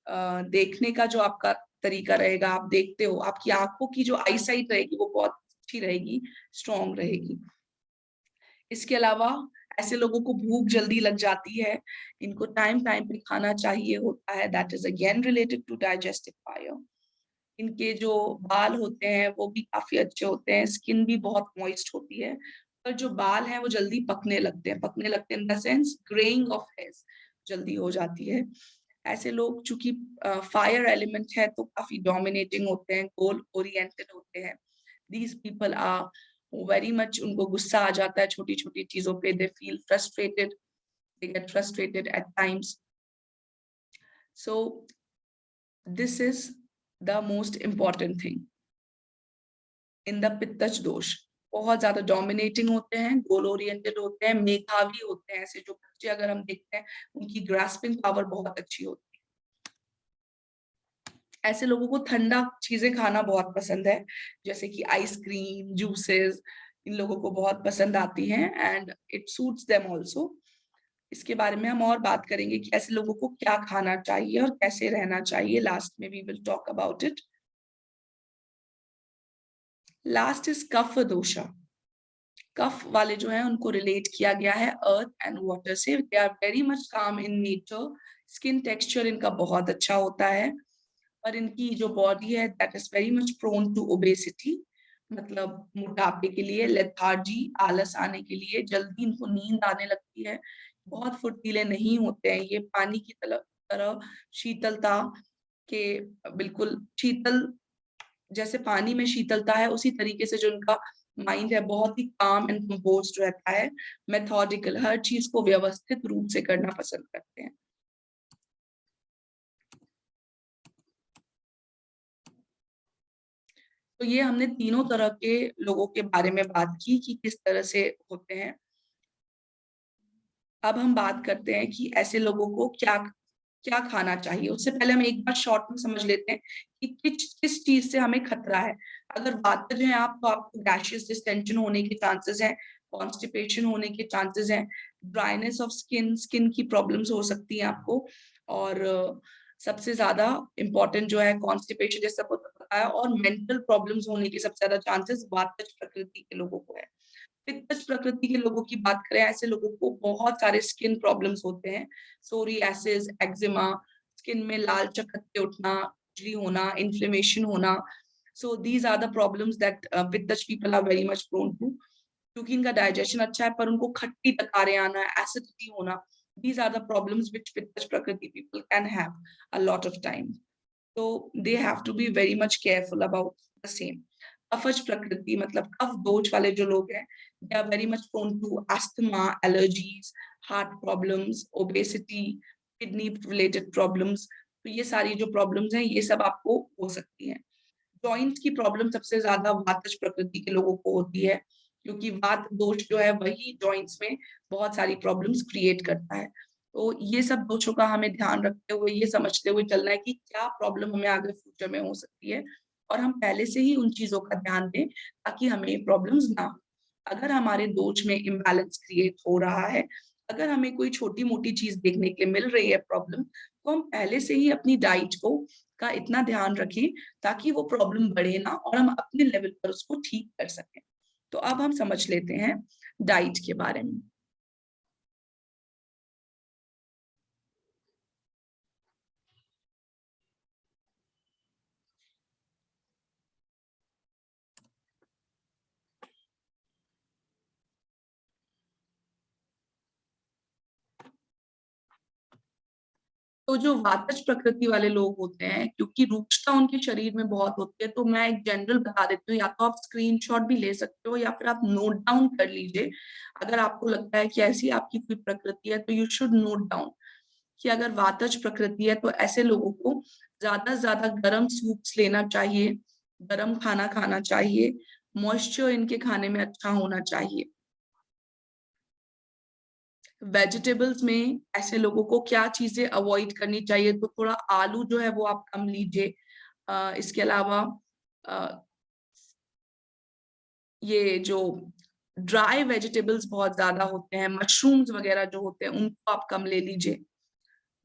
देखने का जो आपका तरीका रहेगा, आप देखते हो, आपकी आंखों की जो आईसाइट रहेगी वो बहुत अच्छी रहेगी, स्ट्रॉन्ग रहेगी. इसके अलावा ऐसे लोगों को भूख जल्दी लग जाती है, इनको टाइम टाइम पे खाना चाहिए होता है, that is again related to digestive fire. इनके जो बाल होते हैं वो भी काफी अच्छे होते हैं, स्किन भी बहुत मॉइस्ट होती है, पर जो बाल हैं वो जल्दी पकने लगते हैं in the sense greying of hairs जल्दी हो जाती है। ऐसे लोग चूंकि फायर एलिमेंट है तो काफी डोमिनेटिंग होते हैं, गोल ओरिएंटेड होते हैं। These people are very much, उनको गुस्सा आ जाता है छोटी छोटी चीजों पे, they feel frustrated, they get frustrated at times. So this is the most important thing in the पित्तज दोष। बहुत ज्यादा डोमिनेटिंग होते हैं, गोल ओरिएंटेड होते हैं, मेधावी होते हैं। ऐसे जो बच्चे अगर हम देखते हैं उनकी ग्रास्पिंग पावर बहुत अच्छी होती है। ऐसे लोगों को ठंडा चीजें खाना बहुत पसंद है, जैसे कि आइसक्रीम, जूसेस, इन लोगों को बहुत पसंद आती हैं and it suits them also. इसके बारे में हम और बात करेंगे कि ऐसे लोगों को क्या खाना चाहिए और कैसे रहना चाहिए। लास्ट में we will talk about it. Last is kapha dosha. कफ वाले जो है उनको रिलेट किया गया है अर्थ एंड वाटर से। दे आर वेरी मच काम इन नेचर, स्किन टेक्सचर इनका बहुत अच्छा होता है, और इनकी जो बॉडी है that is very much prone to obesity, मतलब मोटापे के लिए, लेथार्जी, आलस आने के लिए, जल्दी इनको नींद आने लगती है, बहुत फुर्तीले नहीं होते हैं ये, पानी की तरह शीतलता के, बिल्कुल शीतल, जैसे पानी में शीतलता है उसी तरीके से जो उनका माइंड है बहुत ही काम एंड कंपोज्ड रहता है, मेथोडिकल, हर चीज को व्यवस्थित रूप से करना पसंद करते हैं। तो ये हमने तीनों तरह के लोगों के बारे में बात की कि किस तरह से होते हैं। अब हम बात करते हैं कि ऐसे लोगों को क्या क्या खाना चाहिए। उससे पहले हम एक बार शॉर्ट में समझ लेते हैं कि किस किस चीज से हमें खतरा है। अगर वातज है आप, तो आपको गैशियस डिस्टेंशन होने के चांसेस हैं, कॉन्स्टिपेशन होने के चांसेस हैं, ड्राइनेस ऑफ स्किन, स्किन की प्रॉब्लम्स हो सकती है आपको, और सबसे ज्यादा इंपॉर्टेंट जो है कॉन्स्टिपेशन, जैसा आपको पता है, और मेंटल प्रॉब्लम्स होने के सबसे ज्यादा चांसेस वातज प्रकृति के लोगों को है। पित्तज प्रकृति के लोगों की बात करें, ऐसे लोगों को बहुत सारे स्किन प्रॉब्लम्स होते हैं, सोरियासिस, एक्जिमा, स्किन में लाल चकत्ते उठना, खुजली होना, इन्फ्लेमेशन होना। So these are the problems that pittaj people are very much prone to. क्योंकि इनका डाइजेशन अच्छा है पर उनको खट्टी डकारें आना, एसिडिटी होना, these are the problems which पित्तज प्रकृति people can have a lot of time. So they have to be very much careful about the same. कफज प्रकृति मतलब कफ दोष वाले जो लोग हैं, they are very much prone to asthma, allergies, heart problems, obesity, kidney related problems. तो ये सारी जो प्रॉब्लम्स हैं ये सब आपको हो सकती हैं। जॉइंट्स की प्रॉब्लम सबसे ज्यादा वातज प्रकृति के लोगों को होती है, क्योंकि वात दोष जो है वही जॉइंट्स में बहुत सारी प्रॉब्लम्स क्रिएट करता है। तो ये सब दोषों का हमें ध्यान रखते हुए, ये समझते हुए चलना है कि क्या प्रॉब्लम हमें आगे फ्यूचर में हो सकती है, और हम पहले से ही उन चीजों का ध्यान दें ताकि हमें प्रॉब्लम्स ना हो। अगर हमारे दोष में इम्बैलेंस क्रिएट हो रहा है, अगर हमें कोई छोटी मोटी चीज देखने के लिए मिल रही है प्रॉब्लम, तो हम पहले से ही अपनी डाइट को का इतना ध्यान रखें ताकि वो प्रॉब्लम बढ़े ना, और हम अपने लेवल पर उसको ठीक कर सकें। तो अब हम समझ लेते हैं डाइट के बारे में। तो जो वातज प्रकृति वाले लोग होते हैं, क्योंकि रुक्षता उनके शरीर में बहुत होती है, तो मैं एक जनरल बता देती हूँ, या तो आप स्क्रीनशॉट भी ले सकते हो या फिर आप नोट डाउन कर लीजिए। अगर आपको लगता है कि ऐसी आपकी कोई प्रकृति है तो यू शुड नोट डाउन कि अगर वातज प्रकृति है तो ऐसे लोगों को ज्यादा से ज्यादा गर्म सूप्स लेना चाहिए, गर्म खाना खाना चाहिए, मॉइस्चर इनके खाने में अच्छा होना चाहिए। वेजिटेबल्स में ऐसे लोगों को क्या चीजें अवॉइड करनी चाहिए, तो थोड़ा आलू जो है वो आप कम लीजिए। इसके अलावा ये जो ड्राई वेजिटेबल्स बहुत ज्यादा होते हैं, मशरूम्स वगैरह जो होते हैं, उनको आप कम ले लीजिए।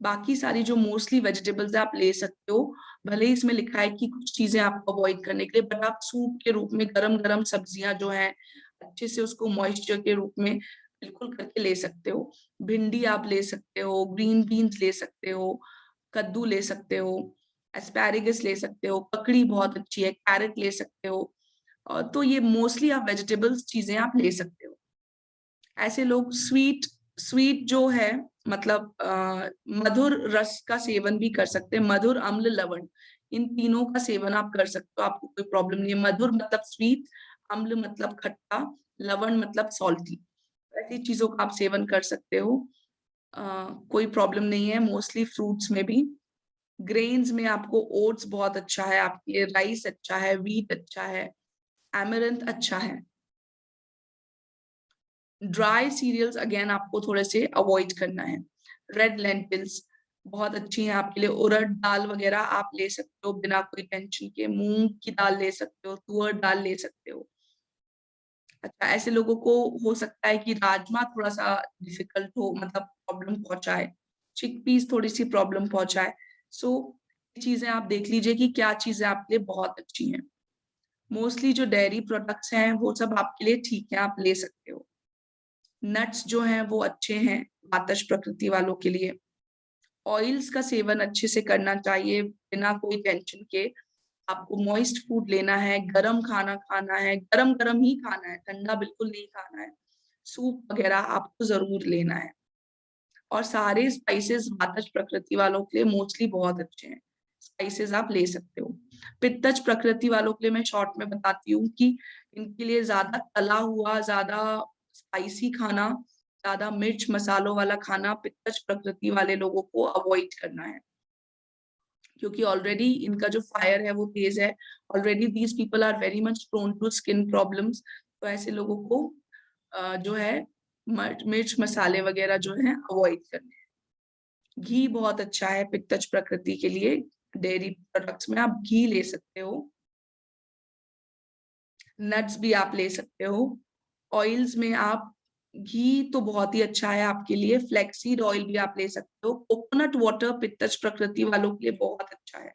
बाकी सारी जो मोस्टली वेजिटेबल्स है आप ले सकते हो, भले ही इसमें लिखा है कि कुछ चीजें आपको अवॉइड करने के लिए, बट आप सूप के रूप में गरम गरम सब्जियां जो हैं अच्छे से उसको मॉइस्चर के रूप में बिल्कुल करके ले सकते हो। भिंडी आप ले सकते हो, ग्रीन बीन्स ले सकते हो, कद्दू ले सकते हो, एस्पैरागस ले सकते हो, ककड़ी बहुत अच्छी है, कैरट ले सकते हो। तो ये मोस्टली आप वेजिटेबल्स चीजें आप ले सकते हो। ऐसे लोग स्वीट स्वीट जो है मतलब मधुर रस का सेवन भी कर सकते हैं, मधुर, अम्ल, लवण, इन तीनों का सेवन आप कर सकते हो, आपको कोई प्रॉब्लम नहीं है। मधुर मतलब स्वीट, अम्ल मतलब खट्टा, लवण मतलब सॉल्टी, ऐसी चीजों का आप सेवन कर सकते हो। कोई प्रॉब्लम नहीं है। मोस्टली फ्रूट्स में भी, ग्रेन्स में आपको ओट्स बहुत अच्छा है आपके लिए, राइस अच्छा है, व्हीट अच्छा है, एमरंथ अच्छा है। ड्राई सीरियल्स अगेन आपको थोड़े से अवॉइड करना है। रेड लेंटिल्स बहुत अच्छी हैं आपके लिए, उड़द दाल वगैरह आप ले सकते हो बिना कोई टेंशन के, मूंग की दाल ले सकते हो, तुअर दाल ले सकते हो। अच्छा, ऐसे लोगों को हो सकता है कि राजमा थोड़ा सा डिफिकल्ट हो, मतलब प्रॉब्लम पहुंचाए, चिकपीस थोड़ी सी प्रॉब्लम पहुंचाए। सो चीजें आप देख लीजिए कि क्या चीजें आपके लिए बहुत अच्छी हैं। मोस्टली जो डेयरी प्रोडक्ट्स हैं वो सब आपके लिए ठीक है, आप ले सकते हो। नट्स जो हैं वो अच्छे हैं वातज प्रकृति वालों के लिए। ऑयल्स का सेवन अच्छे से करना चाहिए बिना कोई टेंशन के। आपको मॉइस्ट फूड लेना है, गरम खाना खाना है, गरम गरम ही खाना है, ठंडा बिल्कुल नहीं खाना है। सूप वगैरह आपको जरूर लेना है। और सारे स्पाइसेस वातज प्रकृति वालों के लिए मोस्टली बहुत अच्छे हैं, स्पाइसेस आप ले सकते हो। पित्तज प्रकृति वालों के लिए मैं शॉर्ट में बताती हूँ कि इनके लिए ज्यादा तला हुआ, ज्यादा स्पाइसी खाना, ज्यादा मिर्च मसालों वाला खाना पित्तज प्रकृति वाले लोगों को अवॉइड करना है, क्योंकि ऑलरेडी इनका जो फायर है वो तेज है। Already these people are very much prone to skin problems. तो ऐसे लोगों को जो है मिर्च मसाले वगैरह जो है अवॉइड करने हैं। घी बहुत अच्छा है पित्तज प्रकृति के लिए। डेयरी प्रोडक्ट्स में आप घी ले सकते हो, नट्स भी आप ले सकते हो। ऑयल्स में आप घी तो बहुत ही अच्छा है आपके लिए, फ्लैक्सीड ऑयल भी आप ले सकते हो। कोकोनट वाटर पित्तज प्रकृति वालों के लिए बहुत अच्छा है।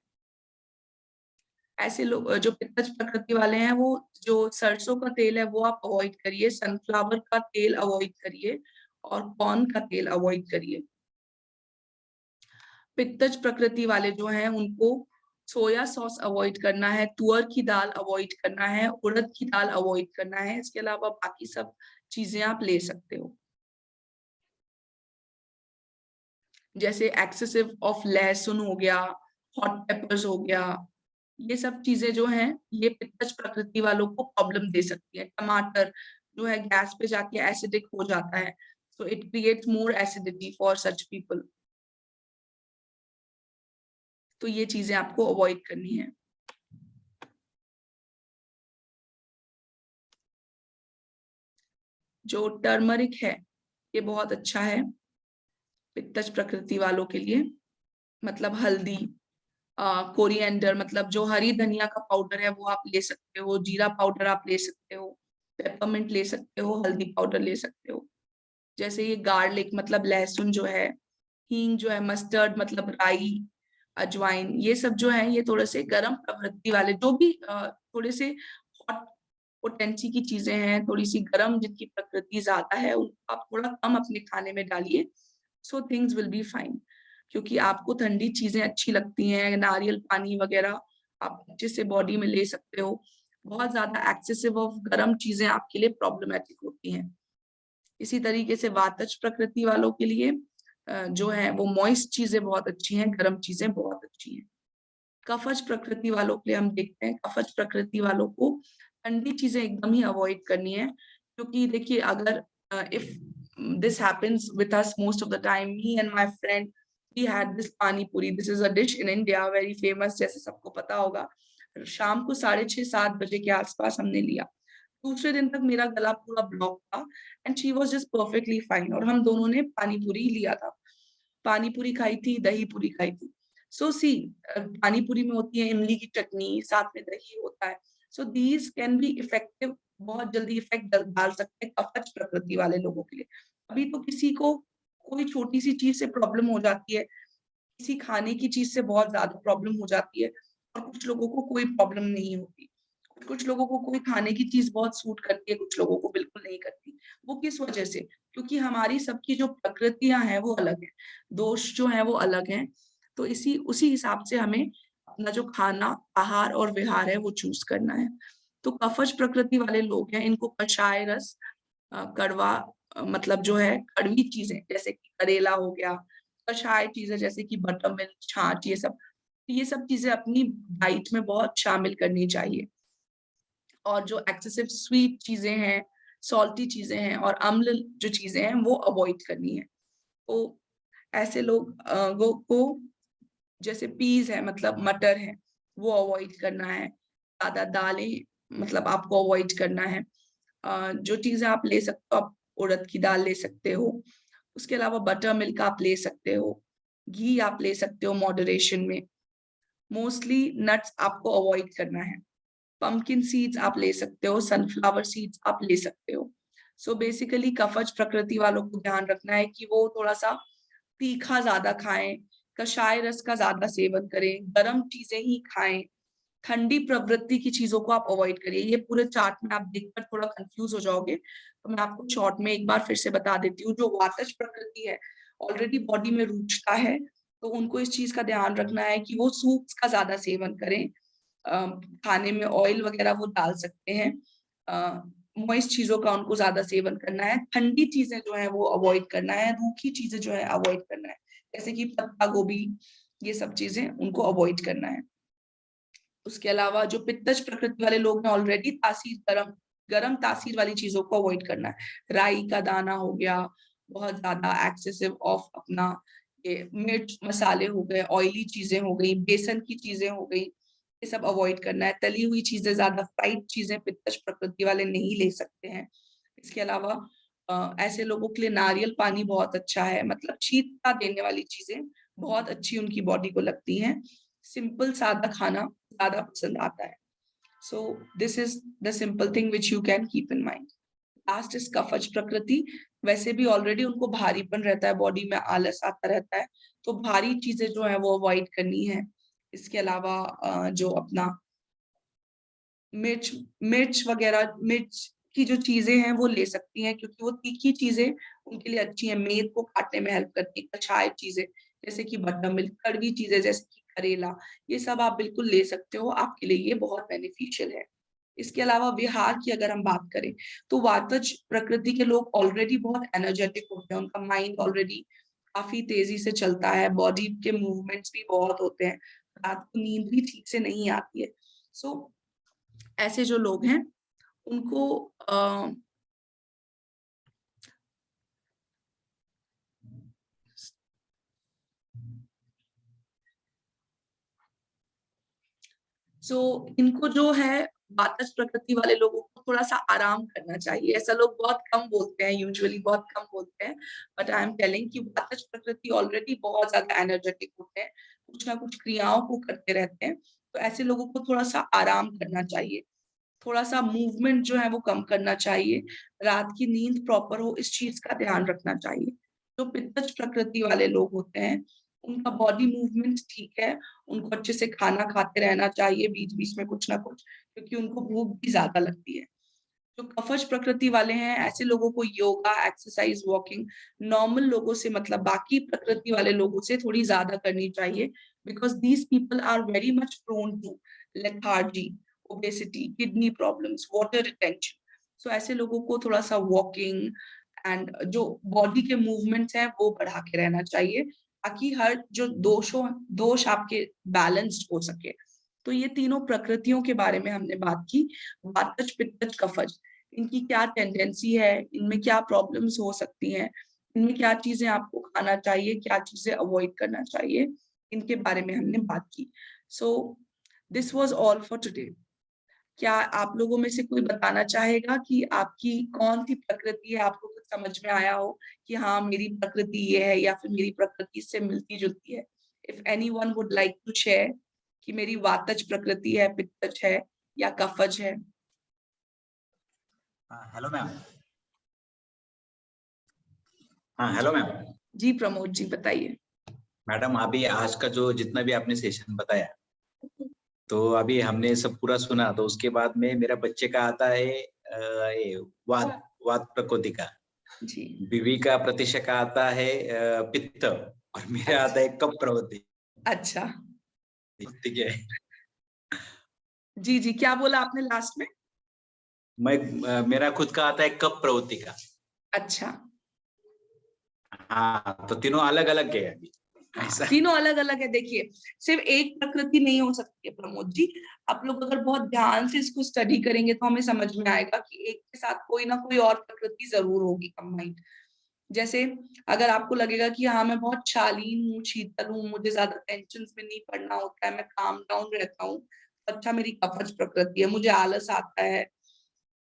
ऐसे लोग जो पित्तज प्रकृति वाले हैं वो जो सरसों का तेल है वो आप अवॉइड करिए, सनफ्लावर का तेल अवॉइड करिए, और कॉर्न का तेल अवॉइड करिए। पित्तज प्रकृति वाले जो हैं उनको सोया सॉस अवॉइड करना है, तुअर की दाल अवॉइड करना है, उड़द की दाल अवॉइड करना है। इसके अलावा बाकी सब चीजें आप ले सकते हो, जैसे एक्सेसिव ऑफ लहसुन हो गया, हॉट पेपर्स हो गया, ये सब चीजें जो हैं ये पित्तज प्रकृति वालों को प्रॉब्लम दे सकती है। टमाटर जो है गैस पे जाके एसिडिक हो जाता है, so it creates more acidity for such people. तो ये चीजें आपको अवॉइड करनी है। जो टर्मरिक है ये बहुत अच्छा है पित्तज प्रकृति वालों के लिए, मतलब हल्दी, कोरिएंडर मतलब जो हरी धनिया का पाउडर है वो आप ले सकते हो, जीरा पाउडर आप ले सकते हो, पेपरमिंट ले सकते हो, हल्दी पाउडर ले सकते हो। जैसे ये गार्लिक मतलब लहसुन जो है, हींग जो है, मस्टर्ड मतलब राई, अजवाइन, ये सब जो है ये थोड़े से गर्म प्रवृत्ति वाले, जो भी थोड़े से हॉट पोटेंसी की चीजें हैं, थोड़ी सी गर्म जिनकी प्रकृति ज्यादा है, उनको आप थोड़ा कम अपने खाने में डालिए, so things will be fine. क्योंकि आपको ठंडी चीजें अच्छी लगती हैं, नारियल पानी वगैरह आप अच्छे से बॉडी में ले सकते हो। बहुत ज्यादा एक्सेसिव ऑफ गर्म चीजें आपके लिए प्रॉब्लमेटिक होती हैं। इसी तरीके से वातज प्रकृति वालों के लिए जो है वो मॉइस्ट चीजें बहुत अच्छी हैं, गर्म चीजें बहुत अच्छी हैं। कफज प्रकृति वालों के लिए हम देखते हैं, कफज प्रकृति वालों को ठंडी चीजें एकदम ही अवॉइड करनी है, क्योंकि देखिए अगर if this happens with us most of the time, me and my friend we had this pani puri, this is a dish in India very famous, जैसे सबको पता होगा। शाम को 6:30-7 बजे के आसपास हमने लिया, दूसरे दिन तक मेरा गला पूरा ब्लॉक था, and she was just perfectly fine, और हम दोनों ने पानी पूरी लिया था। पानी पूरी खाई थी, दही पूरी खाई थी। सो सी, पानी पूरी में होती है इमली की चटनी, साथ में दही होता है। So these can be effective, बहुत जल्दी इफेक्ट डाल सकते हैं कफज प्रकृति वाले लोगों के लिए। अभी तो किसी को कोई छोटी सी चीज से प्रॉब्लम हो जाती है, किसी खाने की चीज से बहुत ज्यादा प्रॉब्लम हो जाती है, और कुछ लोगों को कोई प्रॉब्लम नहीं होती। कुछ लोगों को कोई खाने की चीज बहुत सूट करती है, कुछ लोगों को बिल्कुल नहीं करती। वो किस वजह से? क्योंकि हमारी सबकी जो प्रकृतियां हैं वो अलग है, दोष जो है वो अलग हैं। तो उसी हिसाब से हमें अपना जो खाना, आहार और विहार है वो चूज करना है। तो कफज प्रकृति वाले लोग हैं, इनको कषाय रस, कड़वा, मतलब जो है कड़वी चीजें जैसे कि करेला हो गया, कषाय चीजें जैसे कि बटर मिल्क, छाछ, ये सब चीजें अपनी डाइट में बहुत शामिल करनी चाहिए। और जो एक्सेसिव स्वीट चीजें हैं, सॉल्टी चीजें हैं और अम्ल जो चीजें हैं वो अवॉइड करनी है। तो ऐसे लोग को जैसे पीस है, मतलब मटर है, वो अवॉइड करना है। ज्यादा दालें मतलब आपको अवॉइड करना है। जो चीजें आप ले सकते हो, आप उड़द की दाल ले सकते हो। उसके अलावा बटर मिल्क आप ले सकते हो, घी आप ले सकते हो मॉडरेशन में। मोस्टली नट्स आपको अवॉइड करना है। पंपकिन सीड्स आप ले सकते हो, सनफ्लावर सीड्स आप ले सकते हो। सो बेसिकली कफज प्रकृति वालों को ध्यान रखना है कि वो थोड़ा-सा तीखा ज़्यादा खाएँ, कषाय रस का ज़्यादा सेवन करें, गरम चीज़ें ही खाएँ, ठंडी प्रवृत्ति की चीज़ों को आप अवॉइड करिए। ये पूरे चार्ट में आप देखकर थोड़ा कन्फ्यूज़ हो जाओगे, तो मैं आपको शॉर्ट में एक बार फिर से बता देती हूँ। जो वातज प्रकृति है, ऑलरेडी बॉडी में रुचता है, तो उनको इस चीज़ का ध्यान रखना है कि वो सूप्स का ज़्यादा सेवन करें। अ, खाने में ऑयल वगैरह वो डाल सकते हैं। मॉइस्ट चीज़ों का उनको ज़्यादा सेवन करना है। ठंडी चीज़ें जो हैं वो अवॉइड करना है, रूखी चीज़ें जो है अवॉइड करना है। जैसे कि पत्ता गोभी, ये सब चीज़ें उनको अवॉइड करना है। उसके अलावा जो पित्तज प्रकृति वाले लोग हैं, ऑलरेडी गरम तासीर वाली चीज़ों को अवॉइड करना है। राई का दाना हो गया, बहुत ज़्यादा एक्सेसिव ऑफ अपना ये मिर्च मसाले हो गए, ऑयली चीज़ें हो गई, बेसन की चीज़ें हो गई, ये सब अवॉइड करना है। तली हुई चीज़ें, ज़्यादा फ्राइड चीज़ें पित्तज प्रकृति वाले नहीं ले सकते हैं। इसके अलावा ऐसे लोगों के लिए नारियल पानी बहुत अच्छा है, मतलब शीतता देने वाली चीज़ें बहुत अच्छी उनकी बॉडी को लगती हैं। सिंपल सादा खाना ज़्यादा पसंद आता है। So this is the simple thing which you can keep in mind. Last is kaphaj prakriti. वैसे भी ऑलरेडी उनको भारीपन रहता है, बॉडी में आलस आता रहता है, तो भारी चीज़ें जो हैं वो अवॉइड करनी है। इसके अलावा जो अपना मिर्च मिर्च वगैरह, मिर्च की जो चीज़ें हैं वो ले सकती हैं, क्योंकि वो तीखी चीज़ें उनके लिए अच्छी हैं, मेद को काटने में हेल्प करती हैं। कषाय चीज़ें जैसे कि बटर मिल्क, कड़वी चीज़ें जैसे कि करेला, ये सब आप बिल्कुल ले सकते हो, आपके लिए ये बहुत बेनिफिशियल है। इसके अलावा विहार की अगर हम बात करें, तो वातज प्रकृति के लोग ऑलरेडी बहुत एनर्जेटिक होते हैं, उनका माइंड ऑलरेडी काफ़ी तेज़ी से चलता है, बॉडी के मूवमेंट्स भी बहुत होते हैं, रात को नींद भी ठीक से नहीं आती है। सो ऐसे जो लोग हैं उनको इनको जो है वातज प्रकृति वाले लोगों को थोड़ा-सा आराम करना चाहिए। ऐसा लोग बहुत कम बोलते हैं, यूजुअली बहुत कम बोलते हैं, बट आई एम टेलिंग कि वातज प्रकृति ऑलरेडी बहुत ज़्यादा एनर्जेटिक होते हैं, कुछ ना कुछ क्रियाओं को करते रहते हैं, तो ऐसे लोगों को थोड़ा-सा आराम करना चाहिए। थोड़ा-सा मूवमेंट जो है वो कम करना चाहिए, रात की नींद प्रॉपर हो, इस चीज़ का ध्यान रखना चाहिए। जो पित्तज प्रकृति वाले लोग होते हैं, उनका बॉडी मूवमेंट ठीक है, उनको अच्छे से खाना खाते रहना चाहिए बीच-बीच में कुछ ना कुछ, क्योंकि उनको भूख भी ज़्यादा लगती है। जो कफज प्रकृति वाले हैं, ऐसे लोगों को योगा, एक्सरसाइज, वॉकिंग नॉर्मल लोगों से, मतलब बाकी प्रकृति वाले लोगों से थोड़ी ज़्यादा करनी चाहिए, because these people are very much prone to lethargy, obesity, kidney problems, water retention. So ऐसे लोगों को थोड़ा-सा वॉकिंग एंड जो बॉडी के मूवमेंट्स हैं, वो बढ़ा के रहना चाहिए, ताकि हर जो दोष आपके बैलेंस्ड हो सके। तो ये तीनों प्रकृतियों के बारे में हमने बात की, वातज, पित्तज, कफज। इनकी क्या टेंडेंसी है, इनमें क्या प्रॉब्लम्स हो सकती हैं, इनमें क्या चीज़ें आपको खाना चाहिए, क्या चीज़ें अवॉइड करना चाहिए, इनके बारे में हमने बात की। So this was all for today. क्या आप लोगों में से कोई बताना चाहेगा कि आपकी कौन-सी प्रकृति है, आपको कुछ समझ में आया हो कि हाँ, मेरी प्रकृति ये है या फिर मेरी प्रकृति इससे मिलती-जुलती है? If anyone would like to share कि मेरी वातज प्रकृति है, पित्तज है या कफज है? हाँ, हेलो मैम। हाँ, हेलो मैम। जी, प्रमोद जी बताइए। मैडम, अभी आज का जो जितना भी आपने सेशन बताया, तो अभी हमने सब पूरा सुना, तो उसके बाद में मेरा बच्चे का आता है ये वात वात प्रकृति का, जी बीवी का प्रतिशा का आता है पित्त, और मेरा आता है कफ प्रवृत्ति। अच्छा ठीक है। जी जी, क्या बोला आपने लास्ट में? मेरा खुद का आता है कफ प्रवृत्ति का। अच्छा हाँ, तो तीनों अलग अलग है अभी ऐसा। तीनों अलग अलग है। देखिए, सिर्फ एक प्रकृति नहीं हो सकती है प्रमोद जी। आप लोग अगर बहुत ध्यान से इसको स्टडी करेंगे तो हमें समझ में आएगा कि एक के साथ कोई ना कोई और प्रकृति जरूर होगी कंबाइंड। जैसे अगर आपको लगेगा कि हाँ मैं बहुत शालीन हूँ, शीतल हूँ, मुझे ज्यादा टेंशन में नहीं पड़ना होता है, मैं काम डाउन रहता हूँ, अच्छा मेरी कफज प्रकृति है, मुझे आलस आता है।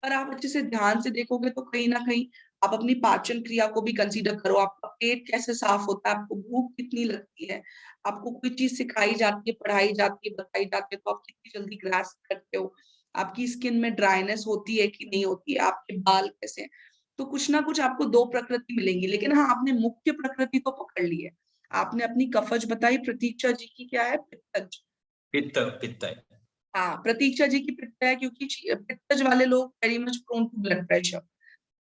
पर आप अच्छे से ध्यान से देखोगे तो कहीं ना कहीं आप अपनी पाचन क्रिया को भी कंसीडर करो। आपका पेट कैसे साफ होता है, आपको भूख कितनी लगती है, आपको कोई चीज सिखाई जाती है, पढ़ाई जाती है, बताई जाती है तो आप कितनी जल्दी ग्रास्प करते हो, आपकी स्किन में ड्राइनेस होती है कि नहीं होती है, आपके बाल कैसे हैं। तो कुछ ना कुछ आपको दो प्रकृति मिलेंगी। लेकिन हाँ, आपने मुख्य प्रकृति तो पकड़ ली है। आपने अपनी कफज बताई, प्रतीक्षा जी की क्या है? पित्तज। पित्त पित्त है। हाँ, प्रतीक्षा जी की पित्त है, क्योंकि पित्तज वाले लोग very much prone to blood pressure.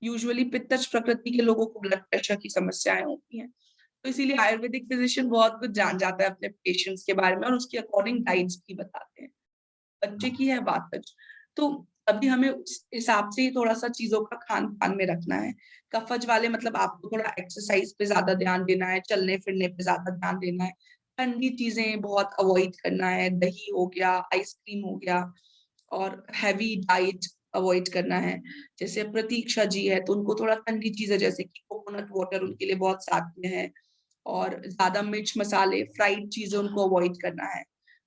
Usually पित्तज प्रकृति के लोगों को ब्लड प्रेशर की समस्याएं होती हैं। तो इसीलिए आयुर्वेदिक फिजिशियन बहुत कुछ जान जाता है अपने पेशेंट्स के बारे में और उसके अकॉर्डिंग डाइट्स भी बताते हैं। बच्चे की है वातज, तो अभी हमें उस हिसाब से ही थोड़ा सा चीजों का खान पान में रखना है। कफज वाले मतलब आपको थोड़ा एक्सरसाइज पे ज्यादा ध्यान देना है, चलने फिरने पे ज्यादा ध्यान देना है, ठंडी चीजें बहुत अवॉइड करना है, दही हो गया, आइसक्रीम हो गया, और हैवी डाइट अवॉइड करना है। जैसे प्रतीक्षा जी है तो उनको थोड़ा ठंडी चीजें जैसे कि कोकोनट वाटर उनके लिए बहुत साथ में है, और ज्यादा मिर्च मसाले फ्राइड चीजें उनको अवॉइड करना है।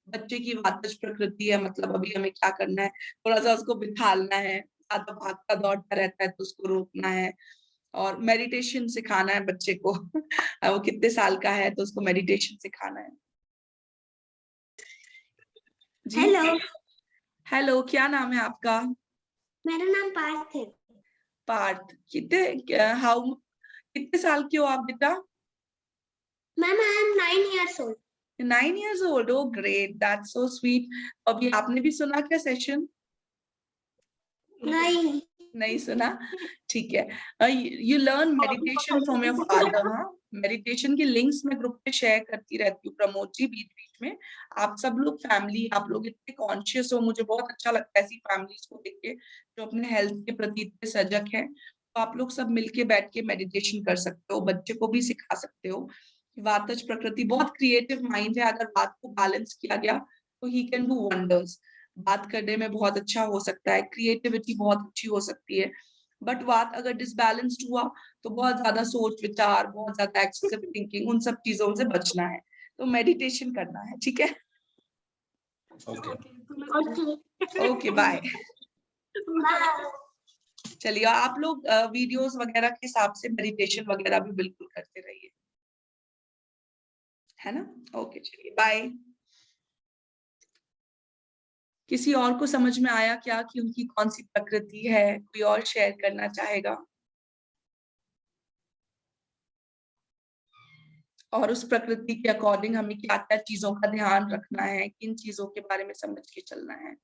बच्चे की वातज प्रकृति है, मतलब अभी हमें क्या करना है, थोड़ा सा उसको बिठालना है, ज्यादा भागता दौड़ता रहता है तो उसको रोकना है, और मेडिटेशन सिखाना है बच्चे को। वो कितने साल का है तो उसको मेडिटेशन सिखाना है। जी हेलो, हेलो, क्या नाम है आपका? मेरा नाम पार्थ है। पार्थ। कितने साल के हो आप बेटा? Ma'am, I am 9 years old. 9 years old. Oh great, that's so sweet. अभी आपने भी सुना क्या सेशन? नहीं। नहीं सुना? ठीक है। You learn meditation from your father. हाँ, मेडिटेशन की लिंक्स मैं ग्रुप पे शेयर करती रहती हूँ प्रमोद जी, बीच बीच में। आप सब लोग फैमिली, आप लोग इतने कॉन्शियस हो, मुझे बहुत अच्छा लगता है ऐसी फैमिलीज को देख के जो अपने हेल्थ के प्रति इतने सजग है। तो आप लोग सब मिलके बैठ के मेडिटेशन कर सकते हो, बच्चे को भी सिखा सकते हो। वातज प्रकृति बहुत क्रिएटिव माइंड है, अगर बात को बैलेंस किया गया तो ही कैन डू वंडर्स। बात करने में बहुत अच्छा हो सकता है, क्रिएटिविटी बहुत अच्छी हो सकती है। बट बात अगर डिसबैलेंस्ड हुआ तो बहुत ज्यादा सोच विचार, बहुत ज्यादा एक्सेसिव थिंकिंग, उन सब चीजों से बचना है। तो मेडिटेशन करना है, ठीक है? Okay, bye. चलिए, आप लोग वीडियोस वगैरह के हिसाब से मेडिटेशन वगैरह भी बिल्कुल करते रहिए, है ना? ओके, चलिए बाय। किसी और को समझ में आया क्या कि उनकी कौन सी प्रकृति है? कोई और शेयर करना चाहेगा? और उस प्रकृति के अकॉर्डिंग हमें क्या क्या चीजों का ध्यान रखना है, किन चीजों के बारे में समझ के चलना है?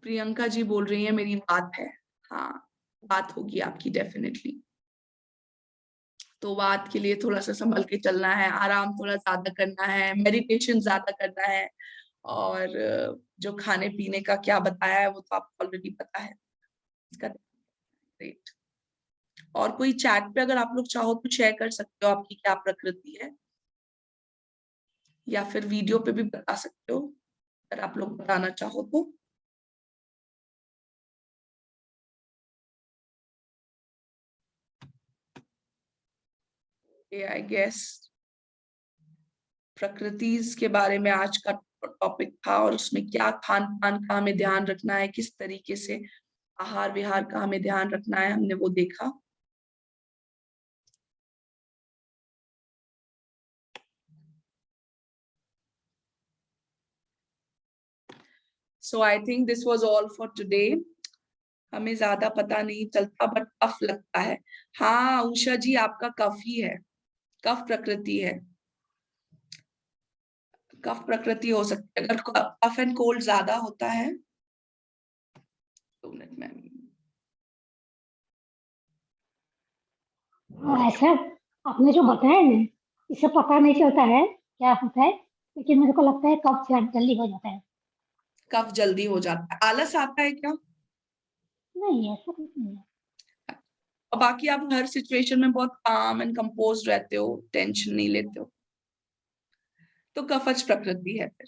प्रियंका जी बोल रही है मेरी बात है। हाँ, बात होगी आपकी डेफिनेटली। तो बात के लिए थोड़ा सा संभल के चलना है, आराम थोड़ा ज्यादा करना है, मेडिटेशन ज्यादा करना है, और जो खाने पीने का क्या बताया है वो तो आपको ऑलरेडी पता है। इसका ग्रेट। और कोई चैट पे अगर आप लोग चाहो तो शेयर कर सकते हो आपकी क्या प्रकृति है, या फिर वीडियो पे भी बता सकते हो अगर आप लोग बताना चाहो तो। आई गेस प्रकृति के बारे में आज का टॉपिक था, और उसमें क्या खान पान का हमें ध्यान रखना है, किस तरीके से आहार विहार का हमें ध्यान रखना है, हमने वो देखा। So I think this was all for today. हमें ज्यादा पता नहीं चलता बट कफ लगता है। हाँ उषा जी आपका कफ ही है, कफ प्रकृति है, कफ प्रकृति हो सकती है अगर कफ एंड कोल्ड ज्यादा होता है। 2 मिनट में ऐसा आपने जो बताया ना, इससे पता नहीं चलता है क्या होता है, लेकिन मेरे को लगता है कब जल्दी हो जाता है। कफ जल्दी हो जाता है, आलस आता है क्या? नहीं, ऐसा कुछ नहीं है। और बाकी आप हर सिचुएशन में बहुत काम एंड कंपोज रहते हो, टेंशन नहीं लेते हो, तो कफज प्रकृति है फिर,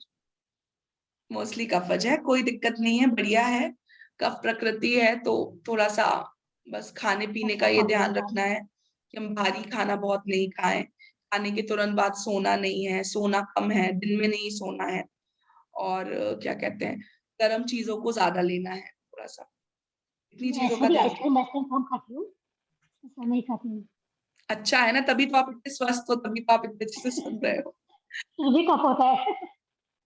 मोस्टली कफज है, कोई दिक्कत नहीं है, बढ़िया है। कफ प्रकृति है तो थोड़ा सा बस खाने पीने का ये ध्यान रखना है कि हम भारी खाना बहुत नहीं खाएं, खाने के तुरंत बाद सोना नहीं है, सोना कम है, दिन में नहीं सोना है, और क्या कहते हैं गर्म चीजों को ज्यादा लेना है, थोड़ा सा इतनी चीजों ऐसा का भी ध्यान। आइसक्रीम कम खाती हूँ, ऐसा नहीं खाती हूँ। अच्छा है ना, तभी तो आप इतने स्वस्थ हो, तभी तो आप इतने अच्छे से सुन रहे हो। फिर भी कब होता है।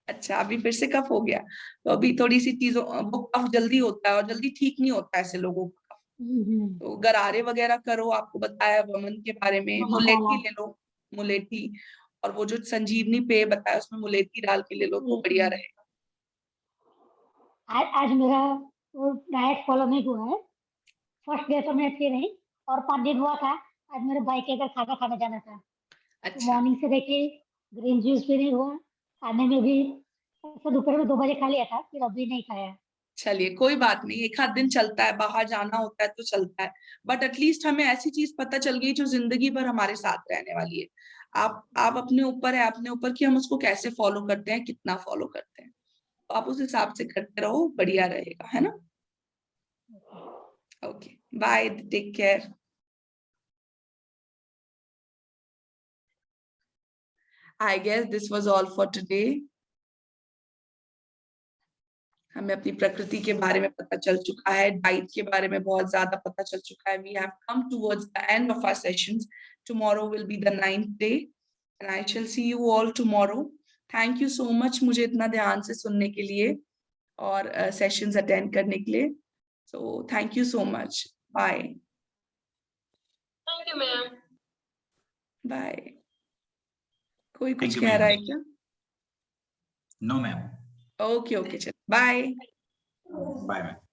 अच्छा अभी फिर से कफ हो गया, तो अभी थोड़ी सी चीजों, वो कफ जल्दी होता है और जल्दी ठीक नहीं होता है ऐसे लोगों का। तो गरारे वगैरह करो, आपको बताया वमन के बारे में, नमक मुलेठी वाला। ले लो, मुलेठी, और वो जो संजीवनी पेय बताया उसमें मुलेठी डाल के ले लो तो बढ़िया रहेगा। आज मेरा वो डाइट फॉलो नहीं हुआ है। फर्स्ट डे तो मैं थी नहीं, और 5 दिन हुआ था। आज मेरे भाई के घर खाना खाने जाना था, तो अच्छा मॉर्निंग से देखिए ग्रीन जूस भी नहीं हुआ, खाने में भी ऐसा दोपहर में 2 बजे खा लिया था, फिर अभी नहीं खाया। चलिए कोई बात नहीं, एक आध दिन चलता है, बाहर जाना होता है तो चलता है, बट एटलीस्ट हमें ऐसी चीज पता चल गई जो जिंदगी भर हमारे साथ रहने वाली है। आप अपने ऊपर है, अपने ऊपर कि हम उसको कैसे फॉलो करते हैं, कितना फॉलो करते हैं, तो आप उस हिसाब से करते रहो, बढ़िया रहेगा, है ना। Okay bye, take care. I guess this was all for today. हमें अपनी प्रकृति के बारे में पता चल चुका है, डाइट के बारे में बहुत ज्यादा पता चल चुका है। We have come towards the end of our sessions. Tomorrow will be the 9th day and I shall see you all tomorrow. Thank you so much मुझे इतना ध्यान से सुनने के लिए और सेशंस अटेंड करने के लिए। So thank you so much, bye. Thank you ma'am. Bye. कोई कुछ Thank you, कह रहा है ma'am. क्या? No, ma'am. ओके ओके, चलो बाय। Bye, ma'am.